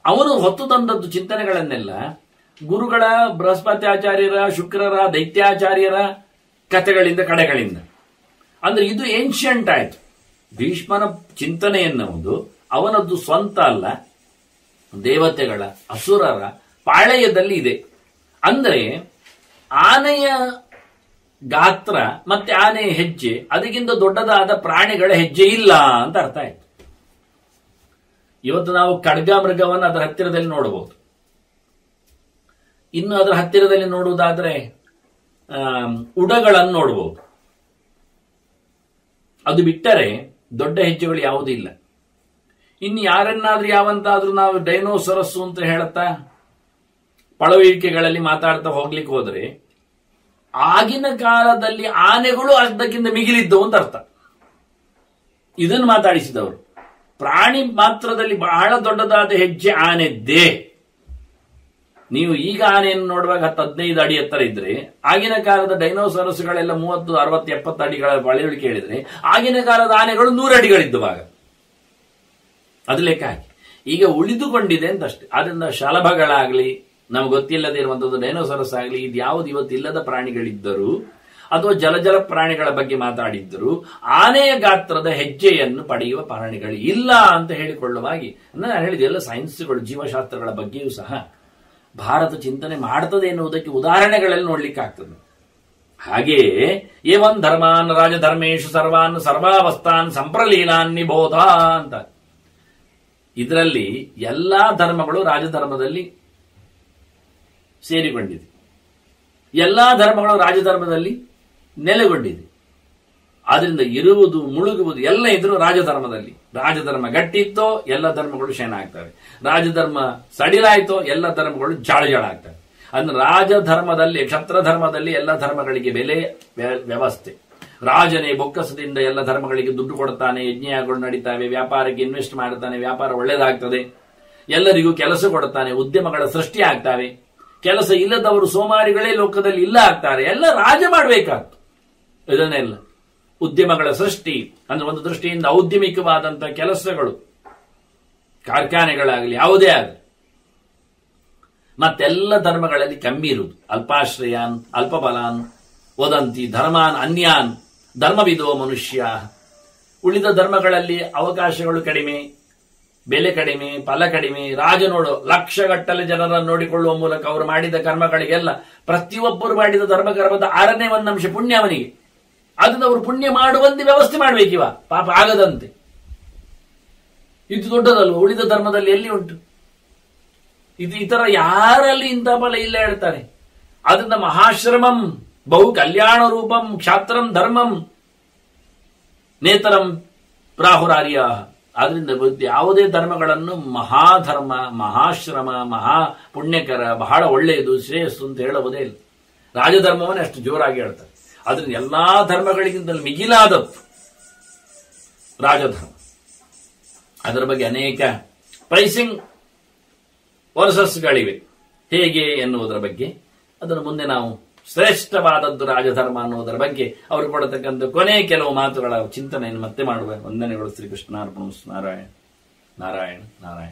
ಅವನು ಹೊತ್ತು ತಂದದ್ದು ಚಿಂತನೆಗಳನ್ನೆಲ್ಲ ಗುರುಗಳ, ಬೃಹಸ್ಪತ್ಯಾಚಾರ್ಯರ, ಶುಕ್ರರ, ದೈತ್ಯಾಚಾರ್ಯರ ಕಥೆಗಳಿಂದ, ಕಡೆಗಳಿಂದ. ಅಂದ್ರೆ ಇದು ಏನ್ಷಿಯಂಟ್ ಆಯ್ತು. ಭೀಷ್ಮನ ಚಿಂತನೆ ಎನ್ನುವುದು ಅವನದ್ದು ಸ್ವಂತ ಅಲ್ಲ, ದೇವತೆಗಳ, ಅಸುರರ ಪಾಳೆಯದಲ್ಲಿ ಇದೆ. ಅಂದ್ರೆ ಆನೆಯ ಗಾತ್ರ ಮತ್ತೆ ಆನೆಯ ಹೆಜ್ಜೆ ಅದಕ್ಕಿಂತ ದೊಡ್ಡದಾದ ಪ್ರಾಣಿಗಳ ಹೆಜ್ಜೆ ಇಲ್ಲ ಅಂತ ಅರ್ಥ ಆಯ್ತು. ಇವತ್ತು ನಾವು ಖಡ್ಗ ಮೃಗವನ್ನು ಅದರ ಹತ್ತಿರದಲ್ಲಿ ನೋಡಬಹುದು. ಇನ್ನು ಅದರ ಹತ್ತಿರದಲ್ಲಿ ನೋಡುವುದಾದ್ರೆ ಉಡಗಳನ್ನು ನೋಡಬಹುದು. ಅದು ಬಿಟ್ಟರೆ ದೊಡ್ಡ ಹೆಜ್ಜೆಗಳು ಯಾವುದೂ ಇಲ್ಲ. ಇನ್ನು ಯಾರನ್ನಾದ್ರೂ ಯಾವಂತಾದ್ರೂ ನಾವು ಡೈನೋಸರಸ್ ಅಂತ ಹೇಳುತ್ತಾ ಪಳವಳಿಕೆಗಳಲ್ಲಿ ಮಾತಾಡ್ತಾ ಹೋಗ್ಲಿಕ್ಕೆ ಹೋದ್ರೆ ಆಗಿನ ಕಾಲದಲ್ಲಿ ಆನೆಗಳು ಅದಕ್ಕಿಂತ ಮಿಗಿಲಿದ್ದವು ಅಂತ ಅರ್ಥ. ಇದನ್ನು ಮಾತಾಡಿಸಿದವರು. ಪ್ರಾಣಿ ಮಾತ್ರದಲ್ಲಿ ಬಹಳ ದೊಡ್ಡದಾದ ಹೆಜ್ಜೆ ಆನೆದ್ದೇ. ನೀವು ಈಗ ಆನೆಯನ್ನು ನೋಡುವಾಗ 10-15 ಅಡಿ ಎತ್ತರ ಇದ್ರೆ, ಆಗಿನ ಕಾಲದ ಡೈನೋಸಾರಸ್ಗಳೆಲ್ಲ 30, 60, 70 ಅಡಿಗಳ ಪಳವಳಿಕೆ ಹೇಳಿದ್ರೆ ಆಗಿನ ಕಾಲದ ಆನೆಗಳು 100 ಅಡಿಗಳಿದ್ದುವಾಗ. ಅದು ಲೆಕ್ಕ ಹಾಕಿ ಈಗ ಉಳಿದುಕೊಂಡಿದೆ ಅಂತಷ್ಟೇ. ಆದ್ರಿಂದ ಶಲಭಗಳಾಗ್ಲಿ, ನಮ್ಗೆ ಗೊತ್ತಿಲ್ಲದೆ ಇರುವಂತದ್ದು ಡೈನೋಸಾರಸ್ ಆಗಲಿ, ಇದು ಯಾವುದು ಇವತ್ತಿಲ್ಲದ ಪ್ರಾಣಿಗಳಿದ್ದರು ಅಥವಾ ಜಲಜಲ ಪ್ರಾಣಿಗಳ ಬಗ್ಗೆ ಮಾತಾಡಿದ್ದರು, ಆನೆಯ ಗಾತ್ರದ ಹೆಜ್ಜೆಯನ್ನು ಪಡೆಯುವ ಪ್ರಾಣಿಗಳು ಇಲ್ಲ ಅಂತ ಹೇಳಿಕೊಳ್ಳುವಾಗಿ ನಾನು ಹೇಳಿದೆ. ಎಲ್ಲ ಸೈನ್ಸ್ಗಳು, ಜೀವಶಾಸ್ತ್ರಗಳ ಬಗ್ಗೆಯೂ ಸಹ ಭಾರತ ಚಿಂತನೆ ಮಾಡ್ತದೆ ಎನ್ನುವುದಕ್ಕೆ ಉದಾಹರಣೆಗಳಲ್ಲಿ ನೋಡ್ಲಿಕ್ಕೆ ಆಗ್ತದೆ. ಹಾಗೆಯೇ ಏವನ್ ಧರ್ಮಾನ್ ರಾಜಧರ್ಮೇಶು ಸರ್ವಾನ್ ಸರ್ವಾವಸ್ಥಾನ್ ಸಂಪ್ರಲೀಲಾನ್ ನಿಬೋಧ ಅಂತ. ಇದರಲ್ಲಿ ಎಲ್ಲಾ ಧರ್ಮಗಳು ರಾಜಧರ್ಮದಲ್ಲಿ ಸೇರಿಕೊಂಡಿದೆ. ಎಲ್ಲಾ ಧರ್ಮಗಳು ರಾಜಧರ್ಮದಲ್ಲಿ ನೆಲೆಗೊಂಡಿದೆ. ಆದ್ರಿಂದ ಇರುವುದು, ಮುಳುಗುವುದು ಎಲ್ಲ ಇದ್ರು ರಾಜಧರ್ಮದಲ್ಲಿ. ರಾಜಧರ್ಮ ಗಟ್ಟಿತ್ತೋ ಎಲ್ಲ ಧರ್ಮಗಳು ಶಯನ ಆಗ್ತವೆ. ರಾಜಧರ್ಮ ಸಡಿಲಾಯ್ತೋ ಎಲ್ಲ ಧರ್ಮಗಳು ಜಾಳ ಆಗ್ತವೆ. ಅಂದ್ರೆ ರಾಜಧರ್ಮದಲ್ಲಿ, ಕ್ಷತ್ರ ಧರ್ಮದಲ್ಲಿ ಎಲ್ಲ ಧರ್ಮಗಳಿಗೆ ಬೆಲೆ ವ್ಯವಸ್ಥೆ. ರಾಜನೇ ಬೊಕ್ಕಸದಿಂದ ಎಲ್ಲ ಧರ್ಮಗಳಿಗೆ ದುಡ್ಡು ಕೊಡ್ತಾನೆ, ಯಜ್ಞಗಳು ನಡೀತಾವೆ, ವ್ಯಾಪಾರಕ್ಕೆ ಇನ್ವೆಸ್ಟ್ ಮಾಡುತ್ತಾನೆ, ವ್ಯಾಪಾರ ಒಳ್ಳೆಯದಾಗ್ತದೆ, ಎಲ್ಲರಿಗೂ ಕೆಲಸ ಕೊಡುತ್ತಾನೆ, ಉದ್ಯಮಗಳ ಸೃಷ್ಟಿ ಆಗ್ತಾವೆ. ಕೆಲಸ ಇಲ್ಲದವರು ಸೋಮಾರಿಗಳೇ ಲೋಕದಲ್ಲಿ ಇಲ್ಲ ಆಗ್ತಾರೆ. ಎಲ್ಲ ರಾಜ ಮಾಡಬೇಕಾಗ್ತು. ಇದನ್ನೆಲ್ಲ ಉದ್ಯಮಗಳ ಸೃಷ್ಟಿ ಅಂದ್ರೆ ಒಂದು ದೃಷ್ಟಿಯಿಂದ ಔದ್ಯಮಿಕವಾದಂತ ಕೆಲಸಗಳು, ಕಾರ್ಖಾನೆಗಳಾಗಲಿ ಯಾವುದೇ ಆಗಲಿ. ಮತ್ತೆಲ್ಲ ಧರ್ಮಗಳಲ್ಲಿ ಕಮ್ಮಿ ಇರುವುದು. ಅಲ್ಪಾಶ್ರಯಾನ್ ಅಲ್ಪಬಲಾನ್ ವದಂತಿ ಧರ್ಮಾನ್ ಅನ್ಯಾನ್ ಧರ್ಮವಿದೋ ಮನುಷ್ಯ. ಉಳಿದ ಧರ್ಮಗಳಲ್ಲಿ ಅವಕಾಶಗಳು ಕಡಿಮೆ, ಬೆಲೆ ಕಡಿಮೆ, ಫಲ ಕಡಿಮೆ. ರಾಜ ನೋಡು ಲಕ್ಷಗಟ್ಟಲೆ ಜನರನ್ನು ನೋಡಿಕೊಳ್ಳುವ ಮೂಲಕ ಅವರು ಮಾಡಿದ ಕರ್ಮಗಳಿಗೆಲ್ಲ ಪ್ರತಿಯೊಬ್ಬರು ಮಾಡಿದ ಧರ್ಮಕರ್ಮದ 6ನೇ 1 ಅಂಶ ಪುಣ್ಯ ಅವನಿಗೆ. ಅದನ್ನು ಅವರು ಪುಣ್ಯ ಮಾಡುವಂತೆ ವ್ಯವಸ್ಥೆ ಮಾಡಬೇಕಿವ, ಪಾಪ ಆಗದಂತೆ. ಇದು ದೊಡ್ಡದಲ್ವ? ಉಳಿದ ಧರ್ಮದಲ್ಲಿ ಎಲ್ಲಿ ಉಂಟು ಇದು? ಇತರ ಯಾರಲ್ಲಿ ಇಂಥ ಫಲ ಇಲ್ಲ ಹೇಳ್ತಾರೆ. ಅದರಿಂದ ಮಹಾಶ್ರಮಂ ಬಹು ಕಲ್ಯಾಣ ರೂಪಂ ಕ್ಷಾತ್ರಂ ಧರ್ಮಂ ನೇತರಂ ಪ್ರಾಹುರಾರ್ಯ. ಆದ್ರಿಂದ ಯಾವುದೇ ಧರ್ಮಗಳನ್ನು ಮಹಾಧರ್ಮ, ಮಹಾಶ್ರಮ, ಮಹಾ ಪುಣ್ಯಕರ, ಬಹಳ ಒಳ್ಳೆಯದು, ಶ್ರೇಯಸ್ಸು ಅಂತ ಹೇಳುವುದೇ ಇಲ್ಲ. ರಾಜಧರ್ಮವನ್ನೇ ಅಷ್ಟು ಜೋರಾಗಿ ಹೇಳ್ತಾರೆ. ಆದ್ರಿಂದ ಎಲ್ಲಾ ಧರ್ಮಗಳಿಗಿಂತಲೂ ಮಿಗಿಲಾದದ್ದು ರಾಜಧರ್ಮ. ಅದರ ಬಗ್ಗೆ ಅನೇಕ ಪ್ರೈಸಿಂಗ್ ವರ್ಸಸ್ಗಳಿವೆ. ಹೇಗೆ ಎನ್ನುವುದರ ಬಗ್ಗೆ ಅದನ್ನು ಮುಂದೆ ನಾವು ಶ್ರೇಷ್ಠವಾದದ್ದು ರಾಜಧರ್ಮ ಅನ್ನುವುದರ ಬಗ್ಗೆ ಅವರು ಕೊಡತಕ್ಕಂಥ ಕೊನೆ ಕೆಲವು ಮಾತುಗಳ ಚಿಂತನೆಯನ್ನು ಮತ್ತೆ ಮಾಡುವ. ವಂದನೆಗಳು. ಶ್ರೀಕೃಷ್ಣಾರ್ಪಣ. ನಾರಾಯಣ ನಾರಾಯಣ ನಾರಾಯಣ.